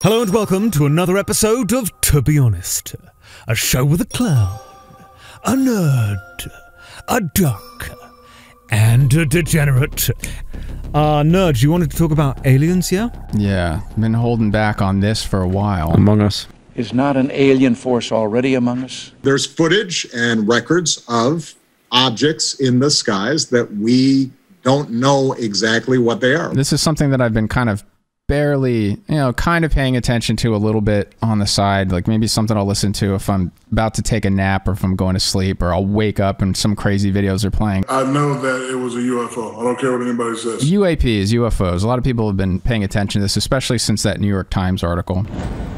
Hello and welcome to another episode of To Be Honest, a show with a clown, a nerd, a duck, and a degenerate. Nerd, you wanted to talk about aliens, yeah? Yeah, been holding back on this for a while. Among Us. Is not an alien force already among us? There's footage and records of objects in the skies that we don't know exactly what they are. This is something that I've been kind of barely, kind of paying attention to a little bit on the side. Like maybe something I'll listen to if I'm about to take a nap or if I'm going to sleep, or I'll wake up and some crazy videos are playing. I know that it was a UFO. I don't care what anybody says. UAPs, UFOs. A lot of people have been paying attention to this, especially since that New York Times article.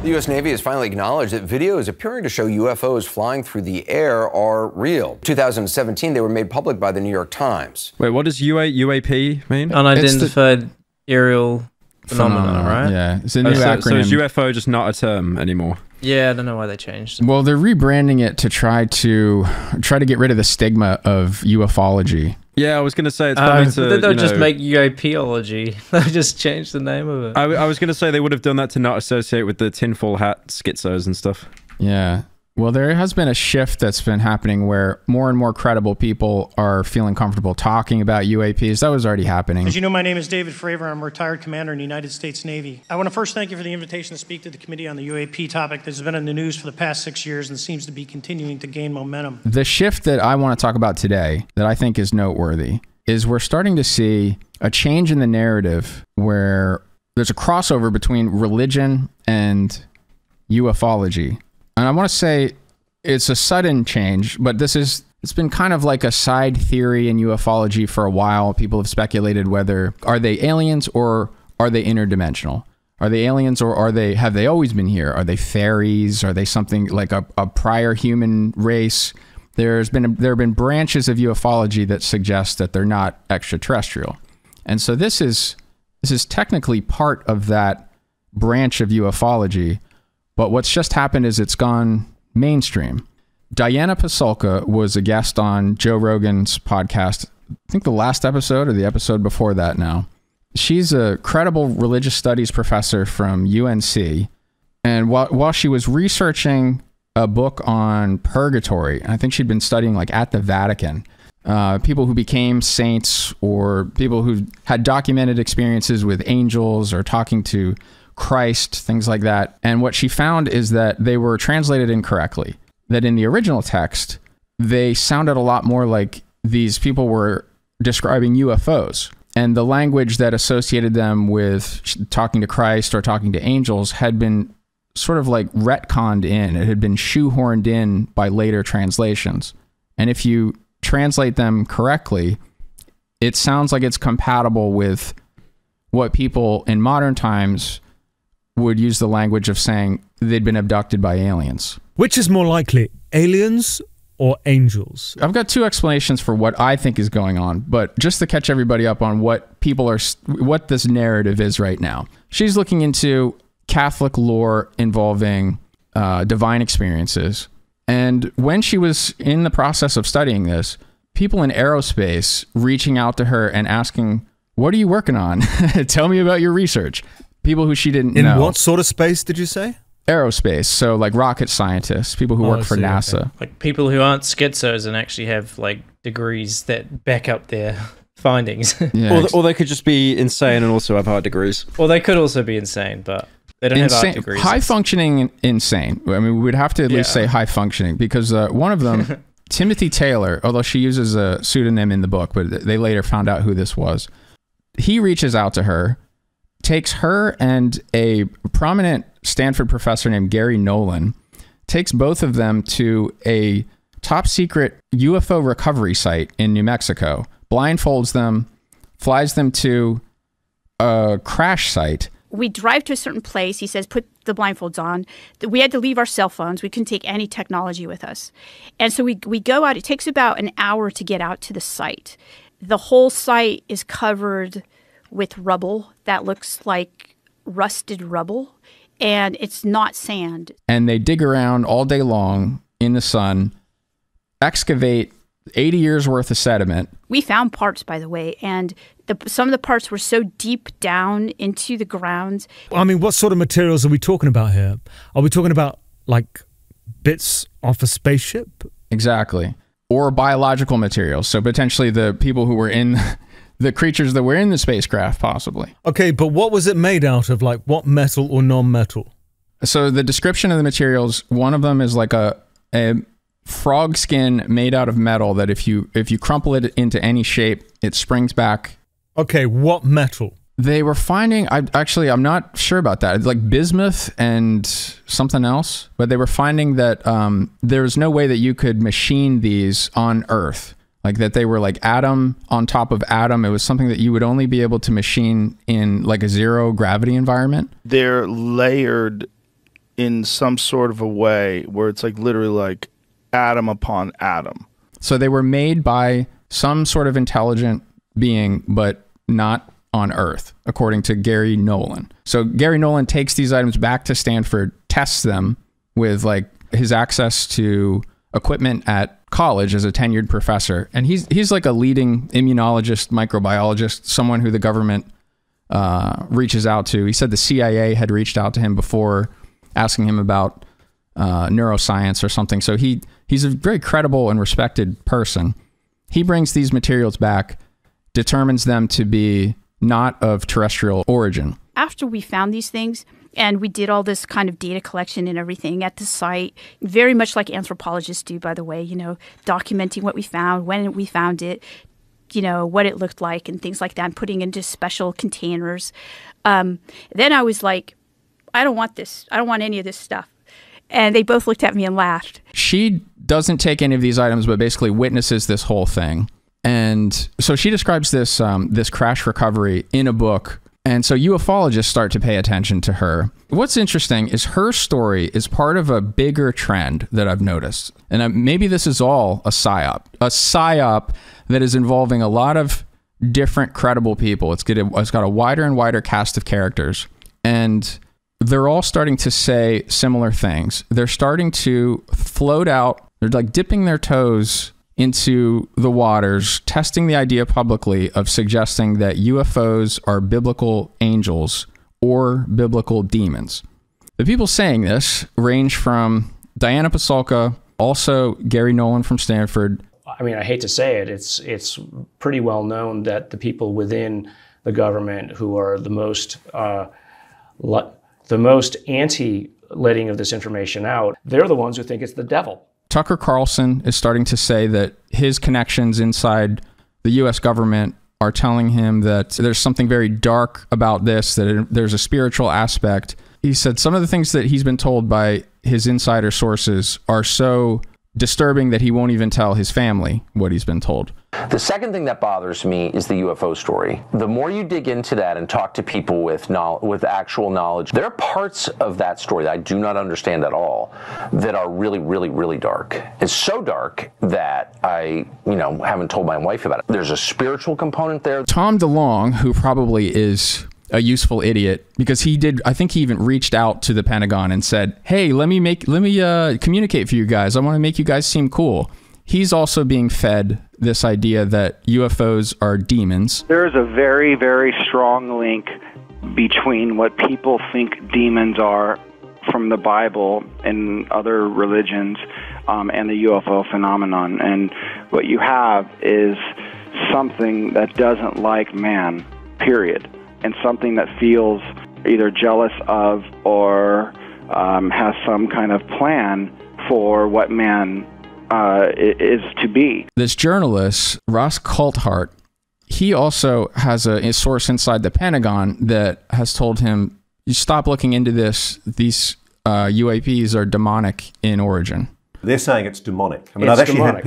The U.S. Navy has finally acknowledged that videos appearing to show UFOs flying through the air are real. In 2017, they were made public by the New York Times. Wait, what does UAP mean? Unidentified aerial phenomena, right? Yeah, it's a new acronym. So is UFO just not a term anymore? Yeah, I don't know why they changed it. Well, they're rebranding it to try to get rid of the stigma of ufology. Yeah, I was going to say it's probably to, they'll just make UAPology. They'll just change the name of it. I was going to say they would have done that to not associate with the tinfoil hat schitzos and stuff. Yeah. Well, there has been a shift that's been happening where more and more credible people are feeling comfortable talking about UAPs. That was already happening. As you know, my name is David Fravor. I'm a retired commander in the United States Navy. I want to first thank you for the invitation to speak to the committee on the UAP topic that has been in the news for the past 6 years and seems to be continuing to gain momentum. The shift that I want to talk about today that I think is noteworthy is we're starting to see a change in the narrative where there's a crossover between religion and ufology. And I want to say it's a sudden change, but it's been kind of like a side theory in ufology for a while. People have speculated whether are they aliens or are they interdimensional? Are they aliens or have they always been here? Are they fairies? Are they something like a prior human race? There have been branches of ufology that suggest that they're not extraterrestrial. And so this is technically part of that branch of ufology. But what's just happened is it's gone mainstream. Diana Pasulka was a guest on Joe Rogan's podcast, I think the last episode or the episode before that now. She's a credible religious studies professor from UNC. And while she was researching a book on purgatory, I think she'd been studying like at the Vatican, people who became saints or people who had documented experiences with angels or talking to Christ, things like that. And what she found is that they were translated incorrectly. That in the original text, they sounded a lot more like these people were describing UFOs. And the language that associated them with talking to Christ or talking to angels had been sort of like retconned in. It had been shoehorned in by later translations. And if you translate them correctly, it sounds like it's compatible with what people in modern times would use the language of saying they'd been abducted by aliens. Which is more likely, aliens or angels? I've got two explanations for what I think is going on, but just to catch everybody up on what this narrative is right now. She's looking into Catholic lore involving divine experiences. And when she was in the process of studying this, people in aerospace reaching out to her and asking, "What are you working on? Tell me about your research." People who she didn't know. In what sort of space did you say? Aerospace. So like rocket scientists, people who work for NASA. Okay. Like people who aren't schizos and actually have like degrees that back up their findings. Yeah, or they could just be insane and also have art degrees. Or they could also be insane, but they don't have art degrees. High functioning insane. I mean, we'd have to at least say high functioning because one of them, Timothy Taylor, although she uses a pseudonym in the book, but they later found out who this was. He reaches out to her, takes her and a prominent Stanford professor named Gary Nolan, takes both of them to a top secret UFO recovery site in New Mexico, blindfolds them, flies them to a crash site. We drive to a certain place. He says, put the blindfolds on. We had to leave our cell phones. We couldn't take any technology with us. And so we go out. It takes about an hour to get out to the site. The whole site is covered with rubble that looks like rusted rubble, and it's not sand. And they dig around all day long in the sun, excavate 80 years worth of sediment. We found parts, by the way, and some of the parts were so deep down into the ground. I mean, what sort of materials are we talking about here? Are we talking about, like, bits off a spaceship? Exactly. Or biological materials. So potentially the people who were in, the creatures that were in the spacecraft, possibly. Okay, but what was it made out of? Like, what metal or non-metal? So the description of the materials, one of them is like a frog skin made out of metal that if you crumple it into any shape, it springs back. Okay, what metal? They were finding, I'm not sure about that. It's like bismuth and something else, but they were finding that there's no way that you could machine these on Earth. Like that they were like atom on top of atom. It was something that you would only be able to machine in like a zero gravity environment. They're layered in some sort of a way where it's like literally like atom upon atom. So they were made by some sort of intelligent being, but not on Earth, according to Gary Nolan. So Gary Nolan takes these items back to Stanford, tests them with like his access to equipment at college as a tenured professor. And he's like a leading immunologist, microbiologist, someone who the government reaches out to. He said the CIA had reached out to him before asking him about neuroscience or something. So he's a very credible and respected person. He brings these materials back, determines them to be not of terrestrial origin. After we found these things, and we did all this kind of data collection and everything at the site, very much like anthropologists do, by the way, you know, documenting what we found, when we found it, you know, what it looked like and things like that, and putting into special containers. Then I was like, I don't want this. I don't want any of this stuff. And they both looked at me and laughed. She doesn't take any of these items, but basically witnesses this whole thing. And so she describes this this crash recovery in a book. And so ufologists start to pay attention to her. What's interesting is her story is part of a bigger trend that I've noticed. And maybe this is all a psyop that is involving a lot of different credible people. It's got a wider and wider cast of characters. And they're all starting to say similar things. They're starting to float out. They're like dipping their toes into the waters, testing the idea publicly of suggesting that UFOs are biblical angels or biblical demons. The people saying this range from Diana Pasulka, also Gary Nolan from Stanford. I mean, I hate to say it, it's pretty well known that the people within the government who are the most anti-letting of this information out, they're the ones who think it's the devil. Tucker Carlson is starting to say that his connections inside the U.S. government are telling him that there's something very dark about this, that there's a spiritual aspect. He said some of the things that he's been told by his insider sources are so disturbing that he won't even tell his family what he's been told. The second thing that bothers me is the UFO story. The more you dig into that and talk to people with actual knowledge, there are parts of that story that I do not understand at all that are really, really, really dark. It's so dark that I, haven't told my wife about it. There's a spiritual component there. Tom DeLonge, who probably is a useful idiot, because I think he even reached out to the Pentagon and said, hey, let me communicate for you guys. I want to make you guys seem cool. He's also being fed this idea that UFOs are demons. There is a very, very strong link between what people think demons are from the Bible and other religions and the UFO phenomenon. And what you have is something that doesn't like man, period. And something that feels either jealous of or has some kind of plan for what man is to be. This journalist, Ross Coulthart, he also has a source inside the Pentagon that has told him, you stop looking into this. These UAPs are demonic in origin. They're saying it's demonic. I mean, I've actually had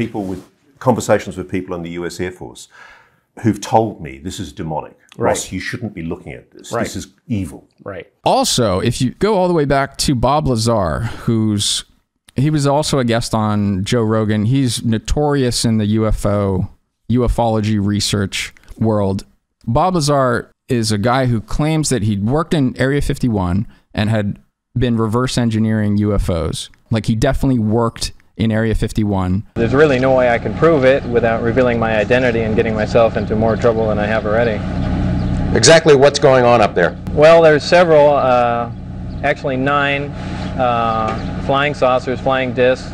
conversations with people in the US Air Force who've told me this is demonic. Right. Ross, you shouldn't be looking at this. Right. This is evil. Right. Also, if you go all the way back to Bob Lazar, he was also a guest on Joe Rogan. He's notorious in the ufology research world. Bob Lazar is a guy who claims that he'd worked in Area 51 and had been reverse engineering UFOs. Like he definitely worked in Area 51. There's really no way I can prove it without revealing my identity and getting myself into more trouble than I have already. Exactly what's going on up there? Well, there's several, actually 9 flying saucers, flying discs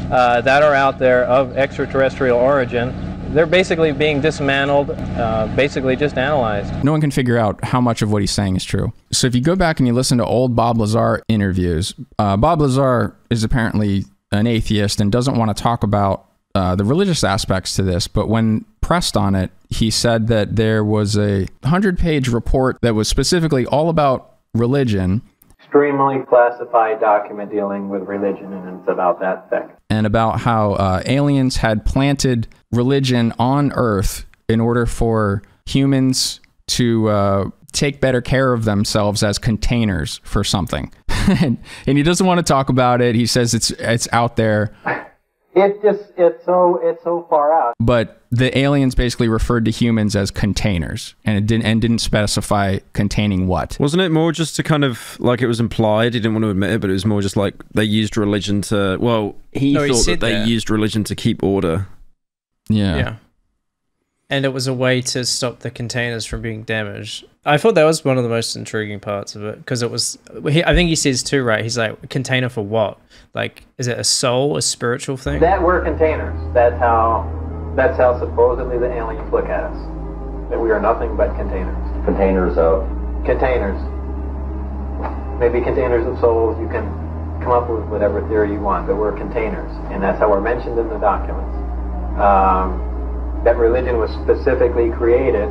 that are out there of extraterrestrial origin. They're basically being dismantled, basically just analyzed. No one can figure out how much of what he's saying is true. So if you go back and you listen to old Bob Lazar interviews, Bob Lazar is apparently an atheist and doesn't want to talk about the religious aspects to this, but when pressed on it, he said that there was a 100-page report that was specifically all about religion. Extremely classified document dealing with religion, and it's about that thick. And about how aliens had planted religion on Earth in order for humans to take better care of themselves as containers for something. And he doesn't want to talk about it. He says it's out there. It's so far out. But the aliens basically referred to humans as containers, and it didn't specify containing what. Wasn't it more just to kind of, like, it was implied, he didn't want to admit it, but it was more just like they used religion to, well, he thought that they used religion to keep order. Yeah. And it was a way to stop the containers from being damaged. I thought that was one of the most intriguing parts of it, because it was, I think he says too, right? He's like, container for what? Like, is it a soul, a spiritual thing? That we're containers. That's how supposedly the aliens look at us. That we are nothing but containers. Containers of? Containers. Maybe containers of souls. You can come up with whatever theory you want, but we're containers. And that's how we're mentioned in the documents. That religion was specifically created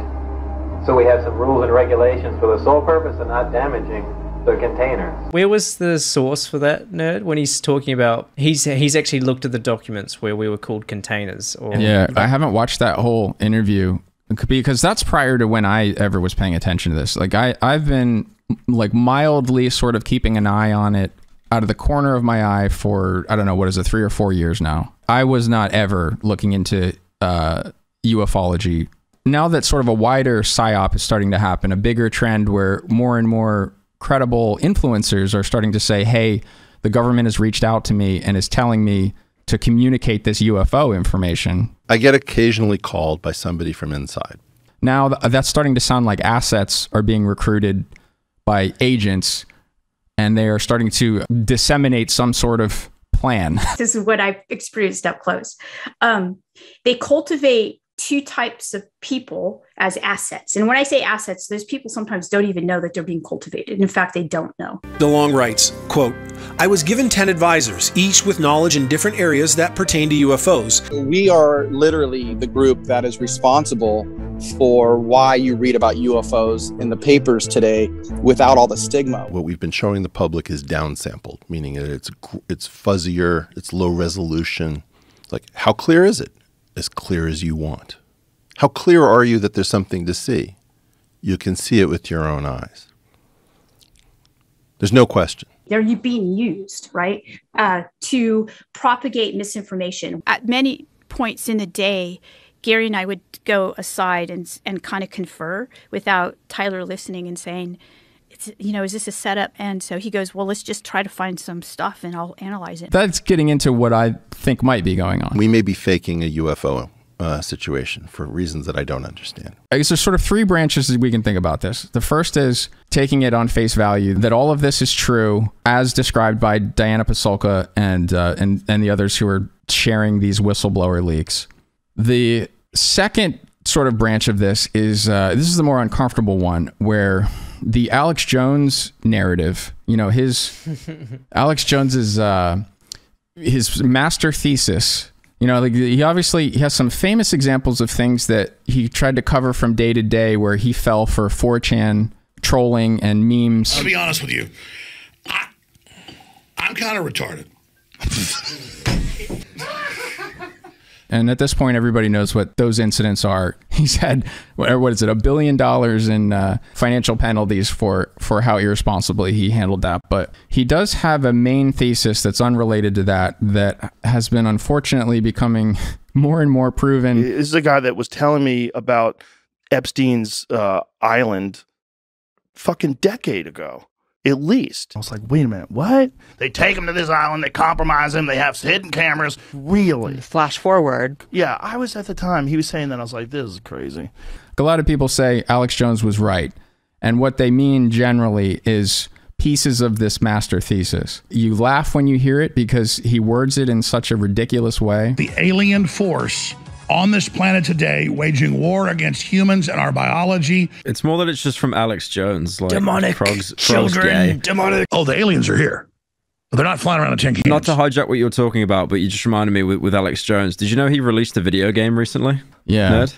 so we have some rules and regulations for the sole purpose of not damaging the containers. Where was the source for that, nerd? When he's talking about, he's actually looked at the documents where we were called containers. Or yeah, I haven't watched that whole interview because that's prior to when I ever was paying attention to this. Like I've been like mildly sort of keeping an eye on it out of the corner of my eye for, I don't know, what is it, 3 or 4 years now. I was not ever looking into ufology. Now that sort of a wider psyop is starting to happen, a bigger trend where more and more credible influencers are starting to say, hey, the government has reached out to me and is telling me to communicate this UFO information. I get occasionally called by somebody from inside. Now that's starting to sound like assets are being recruited by agents, and they are starting to disseminate some sort of plan. This is what I've experienced up close. They cultivate 2 types of people as assets. And when I say assets, those people sometimes don't even know that they're being cultivated. In fact, they don't know. DeLong writes, quote, I was given 10 advisors, each with knowledge in different areas that pertain to UFOs. We are literally the group that is responsible for why you read about UFOs in the papers today without all the stigma. What we've been showing the public is downsampled, meaning that it's fuzzier, it's low resolution. Like, how clear is it? As clear as you want. How clear are you that there's something to see? You can see it with your own eyes. There's no question. They're being used, right, to propagate misinformation. At many points in the day, Gary and I would go aside and kind of confer without Tyler listening and saying, is this a setup? And so he goes, well, let's just try to find some stuff and I'll analyze it. That's getting into what I think might be going on. We may be faking a UFO situation for reasons that I don't understand. I guess there's sort of 3 branches that we can think about this. The first is taking it on face value, that all of this is true as described by Diana Pasulka and the others who are sharing these whistleblower leaks. The second sort of branch of this is the more uncomfortable one, where the Alex Jones narrative, Alex Jones's his master thesis, like he has some famous examples of things that he tried to cover from day to day, where he fell for 4chan trolling and memes. I'll be honest with you, I'm kind of retarded. And at this point, everybody knows what those incidents are. He's had, what is it, $1 billion in financial penalties for how irresponsibly he handled that. But he does have a main thesis that's unrelated to that has been unfortunately becoming more and more proven. This is a guy that was telling me about Epstein's island fucking decade ago. At least. I was like, wait a minute, what? They take him to this island, they compromise him, they have hidden cameras. Really? Flash forward. Yeah, I was at the time, he was saying that, I was like, this is crazy. A lot of people say Alex Jones was right. And what they mean generally is pieces of this master thesis. You laugh when you hear it because he words it in such a ridiculous way. The alien force on this planet today, waging war against humans and our biology. It's more that it's just from Alex Jones. Like demonic children, demonic. Oh, the aliens are here. They're not flying around in tin cans. Not to hijack what you're talking about, but you just reminded me with Alex Jones. Did you know he released a video game recently? Yeah. Nerd?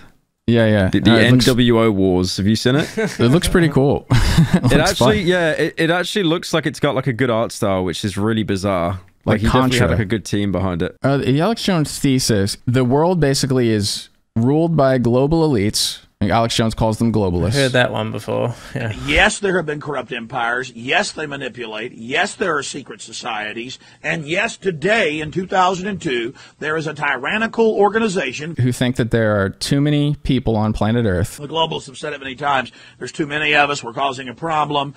Yeah. The NWO Wars. Have you seen it? It looks pretty cool. It actually looks like it's got like a good art style, which is really bizarre. Like he definitely had like a good team behind it. The Alex Jones thesis, the world basically is ruled by global elites. Like Alex Jones calls them globalists. I heard that one before. Yeah. Yes, there have been corrupt empires. Yes, they manipulate. Yes, there are secret societies. And yes, today in 2002, there is a tyrannical organization who think that there are too many people on planet Earth. The globalists have said it many times. There's too many of us. We're causing a problem.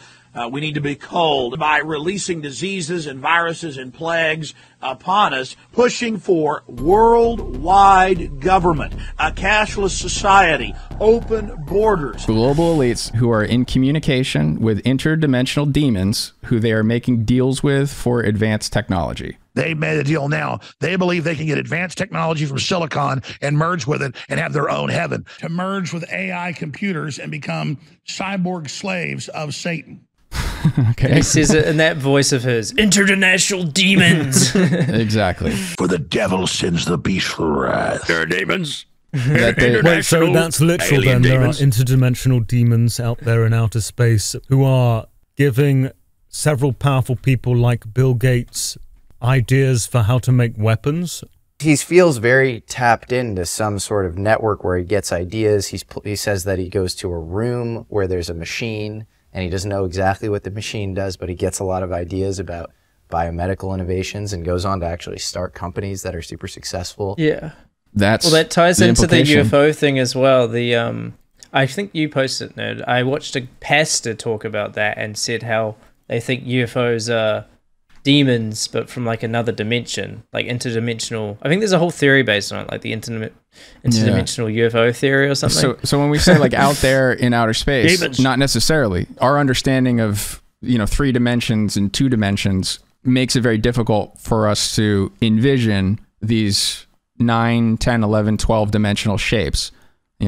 We need to be culled by releasing diseases and viruses and plagues upon us, pushing for worldwide government, a cashless society, open borders. Global elites who are in communication with interdimensional demons who they are making deals with for advanced technology. They made a deal now. They believe they can get advanced technology from silicon and merge with it and have their own heaven. To merge with AI computers and become cyborg slaves of Satan. Okay. He says it in that voice of his, international demons. Exactly. For the devil sends the beast for wrath. There are demons. Wait, so that's literal then? Demons. There are interdimensional demons out there in outer space who are giving several powerful people like Bill Gates ideas for how to make weapons? He feels very tapped into some sort of network where he gets ideas. He says that he goes to a room where there's a machine and he doesn't know exactly what the machine does, but he gets a lot of ideas about biomedical innovations and goes on to actually start companies that are super successful. Yeah. That's that ties into the UFO thing as well. I think you posted, Nerd. I watched a pastor talk about that and said how they think UFOs are demons, but from like another dimension, like interdimensional. I think there's a whole theory based on it, like the interdimensional UFO theory or something. So when we say like out there in outer space, demons. Not necessarily. Our understanding of 3 dimensions and 2 dimensions makes it very difficult for us to envision these 9, 10, 11, 12 dimensional shapes.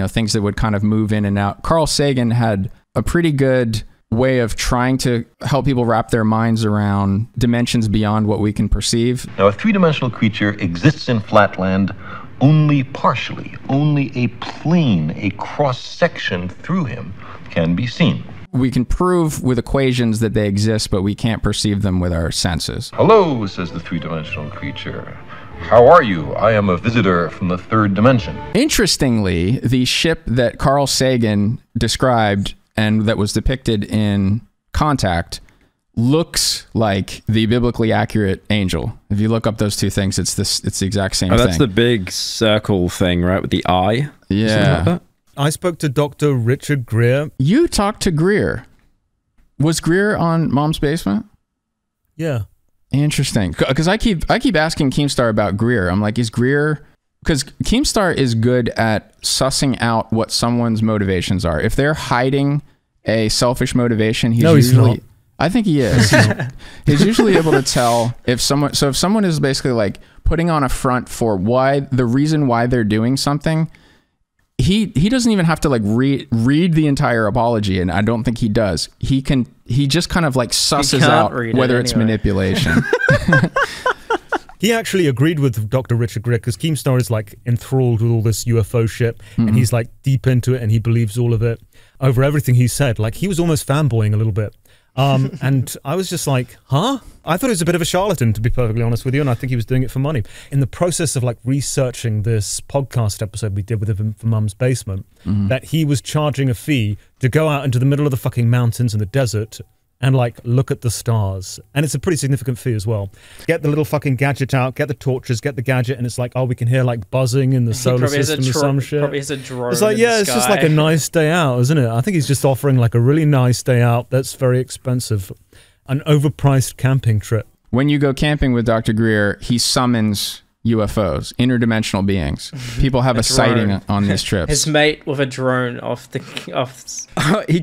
Things that would kind of move in and out. Carl Sagan had a pretty good way of trying to help people wrap their minds around dimensions beyond what we can perceive. Now, a 3-dimensional creature exists in flatland only partially. Only a plane, a cross-section through him can be seen. We can prove with equations that they exist, but we can't perceive them with our senses. Hello, says the 3-dimensional creature. How are you? I am a visitor from the 3rd dimension. Interestingly, the ship that Carl Sagan described and that was depicted in Contact looks like the biblically accurate angel. If you look up those two things, it's the exact same thing. That's the big circle thing, right? With the eye? Yeah. Like I spoke to Dr. Richard Greer. You talked to Greer. Was Greer on Mom's Basement? Yeah. Interesting. Because I keep asking Keemstar about Greer. I'm like, is Greer... Because Keemstar is good at sussing out what someone's motivations are. If they're hiding a selfish motivation, he's usually... I think he is. He's usually able to tell if someone... So if someone is basically like putting on a front for the reason why they're doing something, he doesn't even have to like read the entire apology, and I don't think he does. He just kind of like susses out whether it's manipulation. He actually agreed with Dr. Richard Greer because Keemstar is like enthralled with all this UFO shit, and he's like deep into it, and he believes all of it over everything he said. Like he was almost fanboying a little bit. And I was just like, huh? I thought he was a bit of a charlatan, to be perfectly honest with you, and I think he was doing it for money. In the process of like researching this podcast episode we did with him for Mum's Basement, that he was charging a fee to go out into the middle of the fucking mountains in the desert and like look at the stars. And it's a pretty significant fee as well. Get the little fucking gadget out, get the torches, get the gadget, and it's like, oh, we can hear like buzzing in the solar system or some shit. Probably has a drone. It's like, yeah, it's just like a nice day out, isn't it? I think he's just offering like a really nice day out that's very expensive. An overpriced camping trip. When you go camping with Dr. Greer, he summons UFOs, interdimensional beings. People have a sighting on these trips. His mate with a drone off. he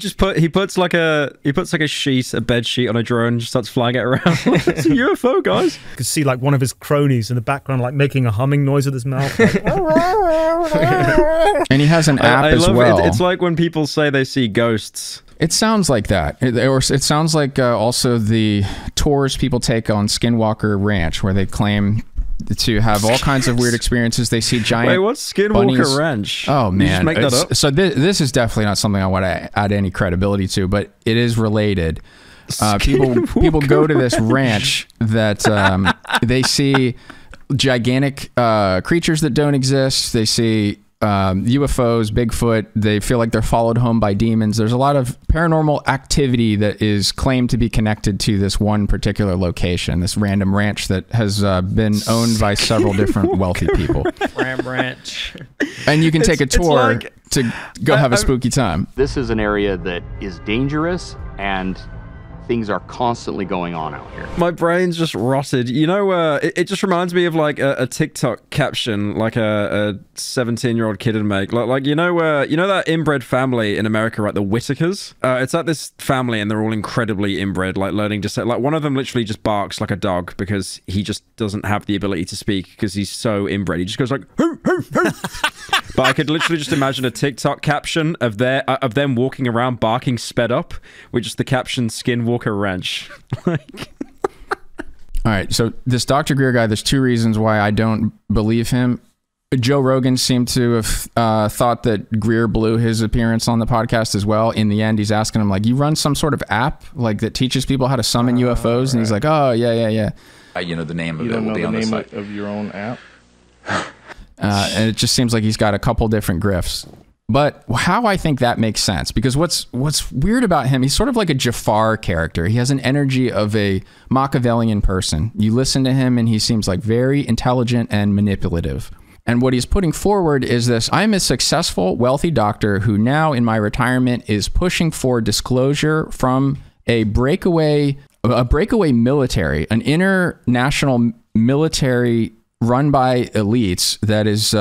puts like a sheet, a bed sheet on a drone, and just starts flying it around. It's a UFO, guys. You could see like one of his cronies in the background, like making a humming noise with his mouth. Like, and he has an app as well. It's like when people say they see ghosts. It sounds like that. It sounds like also the tours people take on Skinwalker Ranch, where they claim to have all kinds of weird experiences. They see giant Wait, what's Skinwalker bunnies. Ranch? Oh, man. You just make that up? So this is definitely not something I want to add any credibility to, but it is related. People go to this ranch that they see gigantic creatures that don't exist. They see UFOs, Bigfoot. They feel like they're followed home by demons. There's a lot of paranormal activity that is claimed to be connected to this one particular location, this random ranch that has been owned by several different wealthy people. Ranch. And you can take a tour to go have a spooky time. This is an area that is dangerous, and things are constantly going on out here. My brain's just rotted. You know, it just reminds me of like a TikTok caption, like a 17-year-old kid would make. Like you know that inbred family in America, right? The Whitakers. It's like this family, and they're all incredibly inbred, like learning to say. Like one of them literally just barks like a dog because he just doesn't have the ability to speak because he's so inbred. He just goes like, hoo, hoo, hoo. But I could literally just imagine a TikTok caption of them walking around barking sped up, with just the caption "Skinwalker Ranch." Like, all right, so this Dr. Greer guy, there's two reasons why I don't believe him. Joe Rogan seemed to have thought that Greer blew his appearance on the podcast as well. In the end, he's asking him, like, you run some sort of app like that teaches people how to summon UFOs? Right. And he's like, oh, yeah. You know, the name of it will be on the site. You don't know the name of your own app? And it just seems like he's got a couple different grifts. But how I think that makes sense, because what's weird about him, he's sort of like a Jafar character. He has an energy of a Machiavellian person. You listen to him and he seems like very intelligent and manipulative. And what he's putting forward is this: I'm a successful, wealthy doctor who now in my retirement is pushing for disclosure from a breakaway military, an international military run by elites that is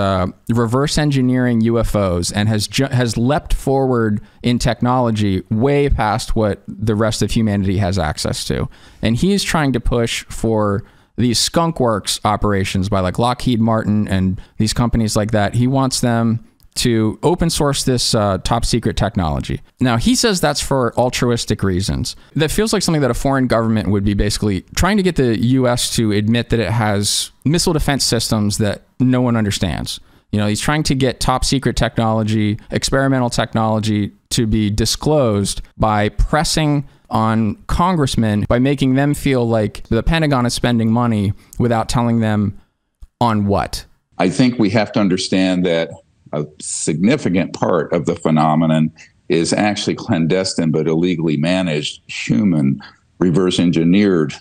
reverse engineering UFOs and has leapt forward in technology way past what the rest of humanity has access to. And he's trying to push for these skunk works operations by like Lockheed Martin and these companies like that. He wants them to open source this top secret technology. Now, he says that's for altruistic reasons. That feels like something that a foreign government would be basically trying to get the US to admit that it has missile defense systems that no one understands. You know, he's trying to get top secret technology, experimental technology to be disclosed by pressing on congressmen, by making them feel like the Pentagon is spending money without telling them on what. I think we have to understand that a significant part of the phenomenon is actually clandestine but illegally managed human reverse engineered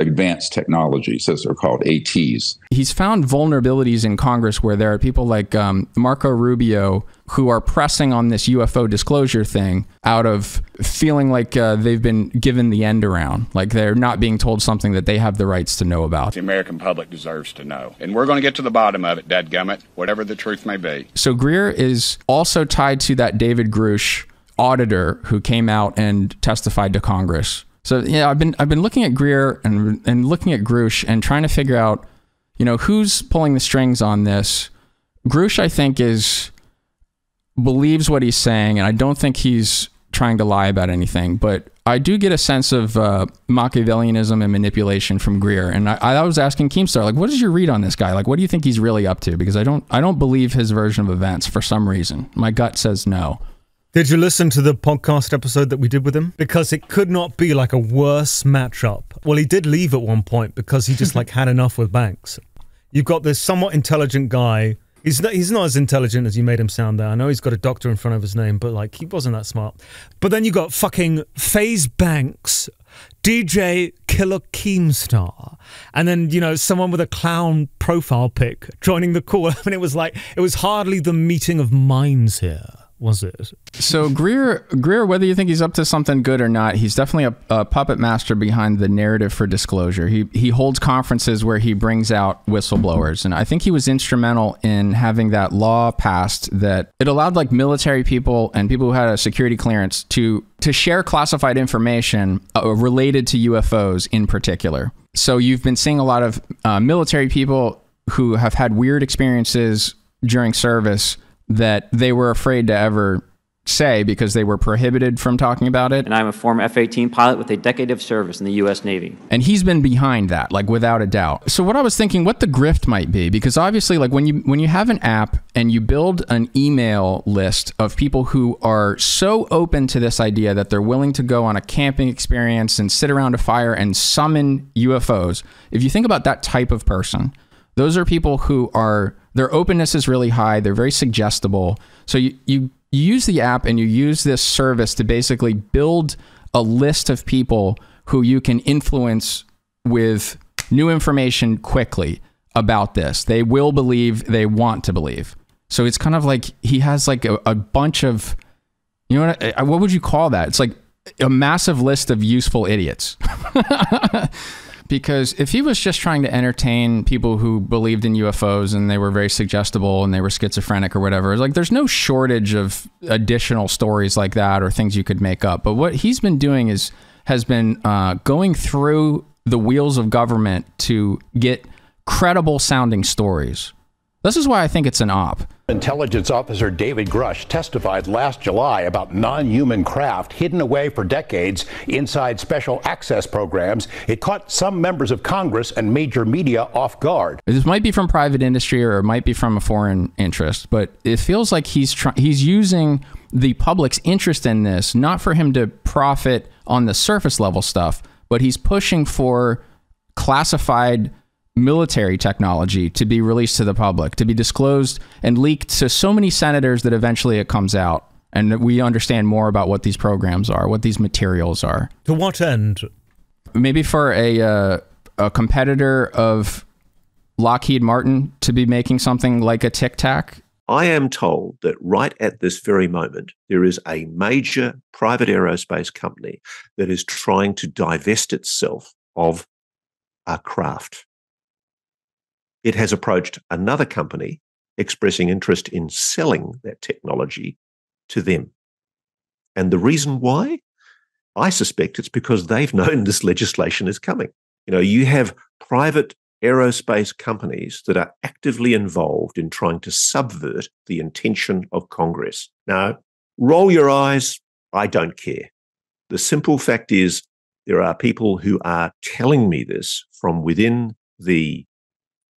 advanced technologies, as they're called, ATs. He's found vulnerabilities in Congress where there are people like Marco Rubio who are pressing on this UFO disclosure thing out of feeling like they've been given the end around, like they're not being told something that they have the rights to know about. The American public deserves to know. And we're going to get to the bottom of it, dadgummit, whatever the truth may be. So Greer is also tied to that David Grush auditor who came out and testified to Congress. So yeah, I've been looking at Greer and looking at Grush and trying to figure out, you know, who's pulling the strings on this. Grush, I think, believes what he's saying, and I don't think he's trying to lie about anything. But I do get a sense of Machiavellianism and manipulation from Greer. And I was asking Keemstar, like, what is your read on this guy? Like, what do you think he's really up to? Because I don't believe his version of events for some reason. My gut says no. Did you listen to the podcast episode that we did with him? Because it could not be like a worse matchup. Well, he did leave at one point because he just like had enough with Banks. You've got this somewhat intelligent guy. He's not as intelligent as you made him sound there. I know he's got a doctor in front of his name, but like he wasn't that smart. But then you got fucking FaZe Banks, DJ Killer Keemstar, and then, you know, someone with a clown profile pic joining the call. I mean, it was hardly the meeting of minds here. was it? So Greer, whether you think he's up to something good or not, he's definitely a puppet master behind the narrative for disclosure. He holds conferences where he brings out whistleblowers, and I think he was instrumental in having that law passed that it allowed like military people and people who had a security clearance to share classified information related to UFOs in particular. So you've been seeing a lot of military people who have had weird experiences during service that they were afraid to ever say because they were prohibited from talking about it. And I'm a former F-18 pilot with a decade of service in the U.S. Navy. And he's been behind that, like without a doubt. So what I was thinking, what the grift might be, because obviously like when you have an app and you build an email list of people who are so open to this idea that they're willing to go on a camping experience and sit around a fire and summon UFOs, if you think about that type of person, those are people who are, their openness is really high. They're very suggestible. So you use the app and you use this service to basically build a list of people who you can influence with new information quickly about this. They will believe, they want to believe. So it's kind of like he has like a bunch of, you know what would you call that? It's like a massive list of useful idiots. Because if he was just trying to entertain people who believed in UFOs and they were very suggestible and they were schizophrenic or whatever, like there's no shortage of additional stories like that or things you could make up. But what he's been doing has been going through the wheels of government to get credible sounding stories. This is why I think it's an op. Intelligence officer David Grush testified last July about non-human craft hidden away for decades inside special access programs. It caught some members of Congress and major media off guard. This might be from private industry or it might be from a foreign interest, but it feels like he's using the public's interest in this, not for him to profit on the surface level stuff, but he's pushing for classified military technology to be released to the public, to be disclosed and leaked to so many senators that eventually it comes out and we understand more about what these programs are, what these materials are. To what end? Maybe for a competitor of Lockheed Martin to be making something like a Tic Tac. I am told that right at this very moment, there is a major private aerospace company that is trying to divest itself of a craft. It has approached another company expressing interest in selling that technology to them. And the reason why? I suspect it's because they've known this legislation is coming. You know, you have private aerospace companies that are actively involved in trying to subvert the intention of Congress. Now, roll your eyes, I don't care. The simple fact is there are people who are telling me this from within the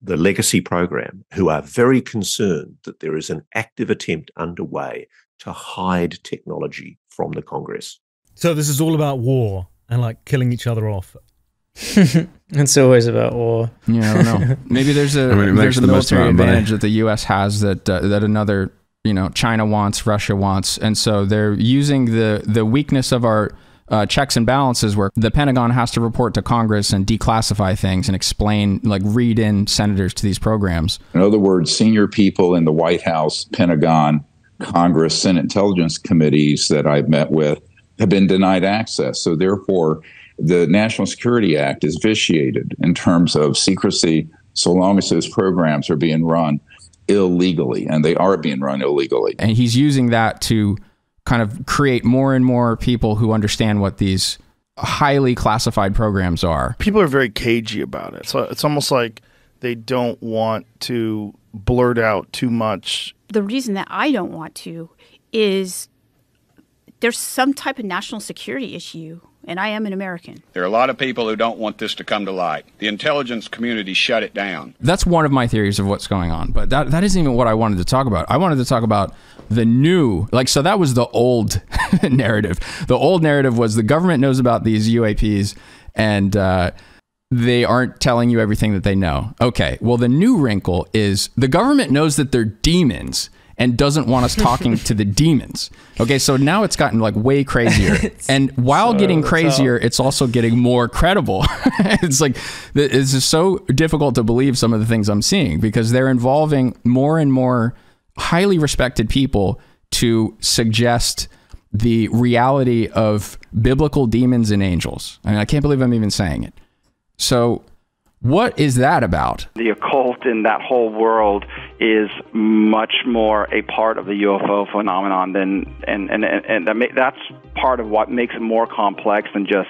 legacy program who are very concerned that there is an active attempt underway to hide technology from the Congress. So this is all about war and like killing each other off. It's always about war. Yeah, I don't know. Maybe there's a military advantage that the U.S. has that that another, China wants, Russia wants, and so they're using the weakness of our checks and balances where the Pentagon has to report to Congress and declassify things and explain, like read in senators to these programs. In other words, senior people in the White House, Pentagon, Congress, Senate Intelligence Committees that I've met with have been denied access. So therefore, the National Security Act is vitiated in terms of secrecy so long as those programs are being run illegally, and they are being run illegally. And he's using that to kind of create more and more people who understand what these highly classified programs are. People are very cagey about it. So it's almost like they don't want to blurt out too much. The reason that I don't want to is there's some type of national security issue, and I am an American. There are a lot of people who don't want this to come to light. The intelligence community shut it down. That's one of my theories of what's going on, but that isn't even what I wanted to talk about. I wanted to talk about the new, so that was the old narrative. The old narrative was the government knows about these UAPs and they aren't telling you everything that they know. Okay, well, the new wrinkle is the government knows that they're demons and doesn't want us talking to the demons. Okay, so now it's gotten like way crazier. And while getting crazier, it's also getting more credible. It's like, it's just so difficult to believe some of the things I'm seeing because they're involving more and more highly respected people to suggest the reality of biblical demons and angels. I mean, I can't believe I'm even saying it. So what is that about? The occult in that whole world is much more a part of the UFO phenomenon that's part of what makes it more complex than just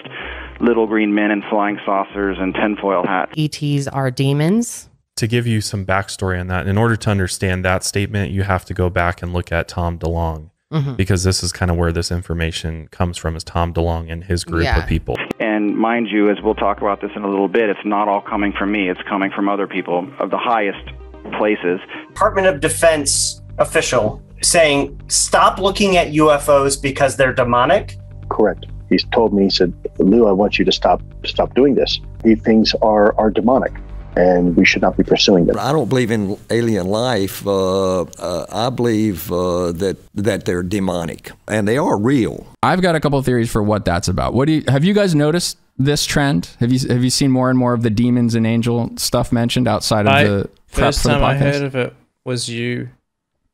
little green men and flying saucers and tinfoil hats. ETs are demons. To give you some backstory on that, in order to understand that statement, you have to go back and look at Tom DeLonge, because this is kind of where this information comes from, is Tom DeLonge and his group of people. And mind you, as we'll talk about this in a little bit, it's not all coming from me. It's coming from other people of the highest places. Department of Defense official saying, stop looking at UFOs because they're demonic? Correct. He's told me, he said, Lou, I want you to stop doing this. These things are demonic, and we should not be pursuing them. I don't believe in alien life. I believe that they're demonic, and they are real. I've got a couple of theories for what that's about. Have you guys noticed this trend? Have you seen more and more of the demons and angel stuff mentioned outside of the prep first for the time I podcast? heard of it was you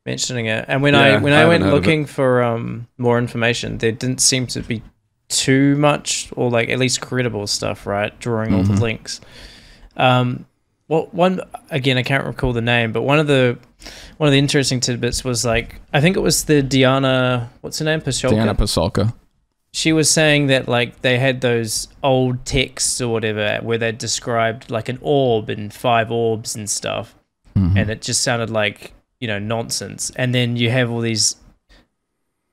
mentioning it, and when I went looking for more information, there didn't seem to be too much, or like at least credible stuff, right? Drawing all the links. One again, I can't recall the name, but one of the interesting tidbits was like, I think it was the Diana, what's her name, Pasulka. Diana Pasulka. She was saying that like they had those old texts or whatever where they described like an orb and 5 orbs and stuff, and it just sounded like, you know, nonsense. And then you have all these,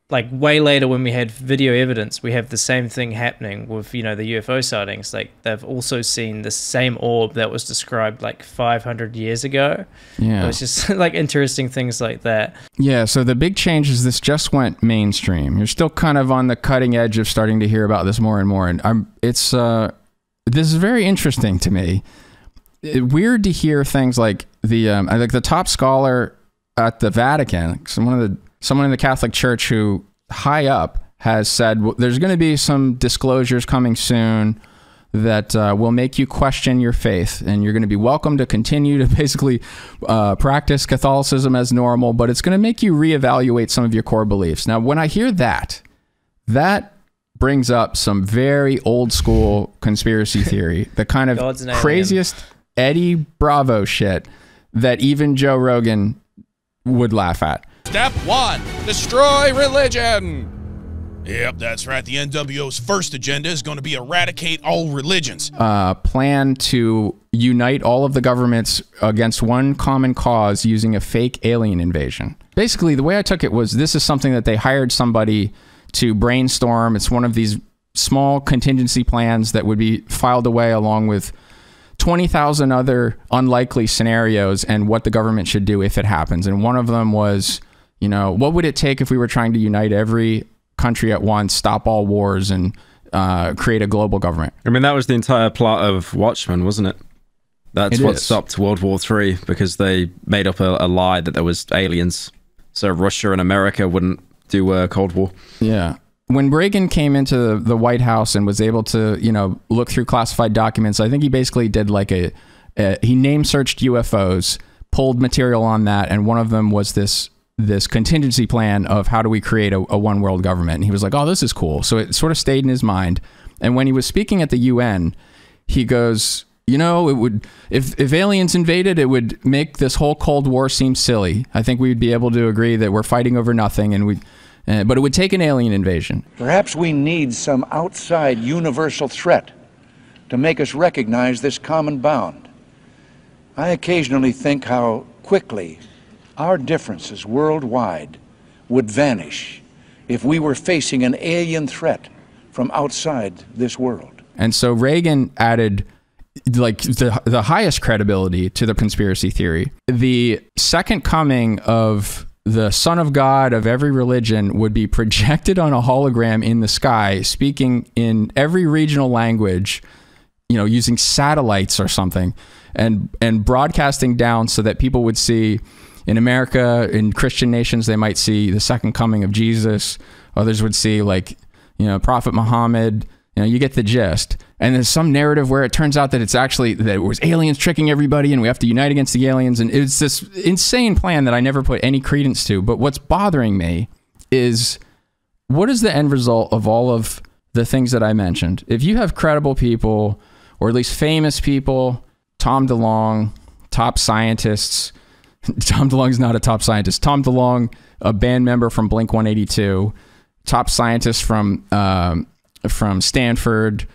like way later when we had video evidence, we have the same thing happening with, you know, the UFO sightings. Like they've also seen the same orb that was described like 500 years ago. Yeah. It was just like interesting things like that. Yeah, so the big change is this just went mainstream. You're still kind of on the cutting edge of starting to hear about this more and more. And this is very interesting to me. Weird to hear things like the top scholar at the Vatican, someone in the Catholic Church who high up has said, well, there's going to be some disclosures coming soon that will make you question your faith, and you're going to be welcome to continue to basically practice Catholicism as normal, but it's going to make you reevaluate some of your core beliefs. Now, when I hear that brings up some very old school conspiracy theory, the kind of craziest Eddie Bravo shit that even Joe Rogan would laugh at. Step 1, destroy religion. Yep, that's right. The NWO's first agenda is going to be eradicate all religions. Plan to unite all of the governments against one common cause using a fake alien invasion. Basically, the way I took it was this is something that they hired somebody to brainstorm. It's one of these small contingency plans that would be filed away along with 20,000 other unlikely scenarios and what the government should do if it happens. And one of them was, you know, what would it take if we were trying to unite every country at once, stop all wars, and create a global government? I mean, that was the entire plot of Watchmen, wasn't it? That's what stopped World War III, because they made up a lie that there was aliens, so Russia and America wouldn't do a Cold War. Yeah. When Reagan came into the White House and was able to, you know, look through classified documents, I think he basically did like he name searched UFOs, pulled material on that, and one of them was this contingency plan of how do we create a one world government. And he was like, oh, this is cool. So it sort of stayed in his mind. And when he was speaking at the UN, he goes, you know, it would, if aliens invaded, it would make this whole Cold War seem silly. I think we'd be able to agree that we're fighting over nothing, and but it would take an alien invasion. Perhaps we need some outside universal threat to make us recognize this common bound. I occasionally think how quickly our differences worldwide would vanish if we were facing an alien threat from outside this world. And so Reagan added like the highest credibility to the conspiracy theory. The second coming of the Son of God of every religion would be projected on a hologram in the sky, speaking in every regional language, you know, using satellites or something, and broadcasting down so that people would see. In America, in Christian nations, they might see the second coming of Jesus. Others would see, like, you know, Prophet Muhammad. You know, you get the gist. And there's some narrative where it turns out that it's actually that it was aliens tricking everybody, and we have to unite against the aliens. And it's this insane plan that I never put any credence to. But what's bothering me is what is the end result of all of the things that I mentioned? If you have credible people, or at least famous people, Tom DeLonge, top scientists. Tom DeLonge's not a top scientist. Tom DeLonge, a band member from Blink-182, top scientist from Stanford,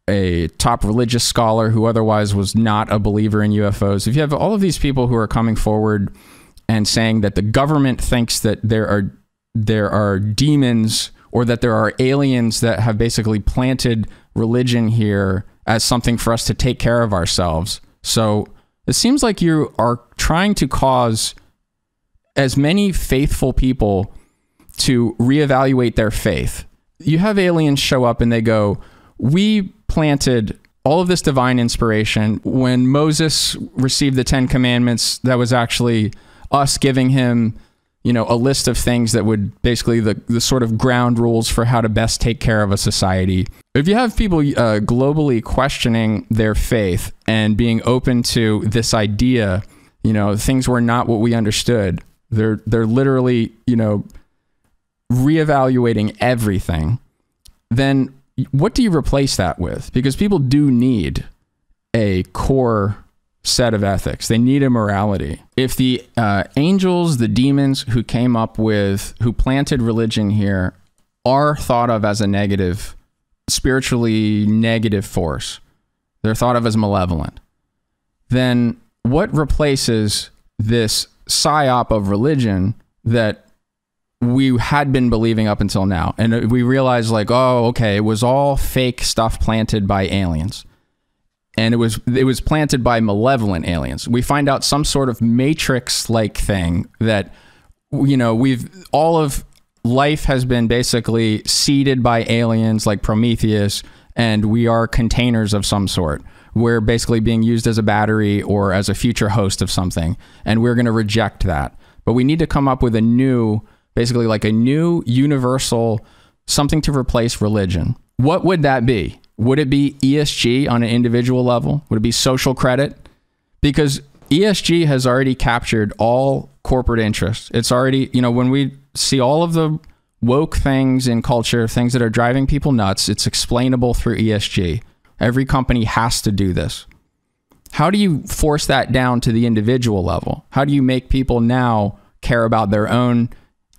a top religious scholar who otherwise was not a believer in UFOs. If you have all of these people who are coming forward and saying that the government thinks that there are demons or that there are aliens that have basically planted religion here as something for us to take care of ourselves. So it seems like you are trying to cause as many faithful people to reevaluate their faith. You have aliens show up and they go, we planted all of this divine inspiration. When Moses received the 10 Commandments, that was actually us giving him, you know, a list of things that would basically the sort of ground rules for how to best take care of a society. If you have people globally questioning their faith and being open to this idea, you know, things were not what we understood. They're literally, you know, reevaluating everything. Then what do you replace that with? Because people do need a core set of ethics. They need a morality. If the angels, the demons who came up with, who planted religion here, are thought of as a negative, spiritually negative force, they're thought of as malevolent, then what replaces this psyop of religion that we had been believing up until now? And we realized, like, oh, okay, it was all fake stuff planted by aliens. And it was planted by malevolent aliens. We find out some sort of Matrix-like thing that, you know, all of life has been basically seeded by aliens like Prometheus, and we are containers of some sort. We're basically being used as a battery or as a future host of something, and we're going to reject that. But we need to come up with a new, basically like a new universal, something to replace religion. What would that be? Would it be ESG on an individual level? Would it be social credit? Because ESG has already captured all corporate interests. It's already, you know, when we see all of the woke things in culture, things that are driving people nuts, it's explainable through ESG. Every company has to do this. How do you force that down to the individual level? How do you make people now care about their own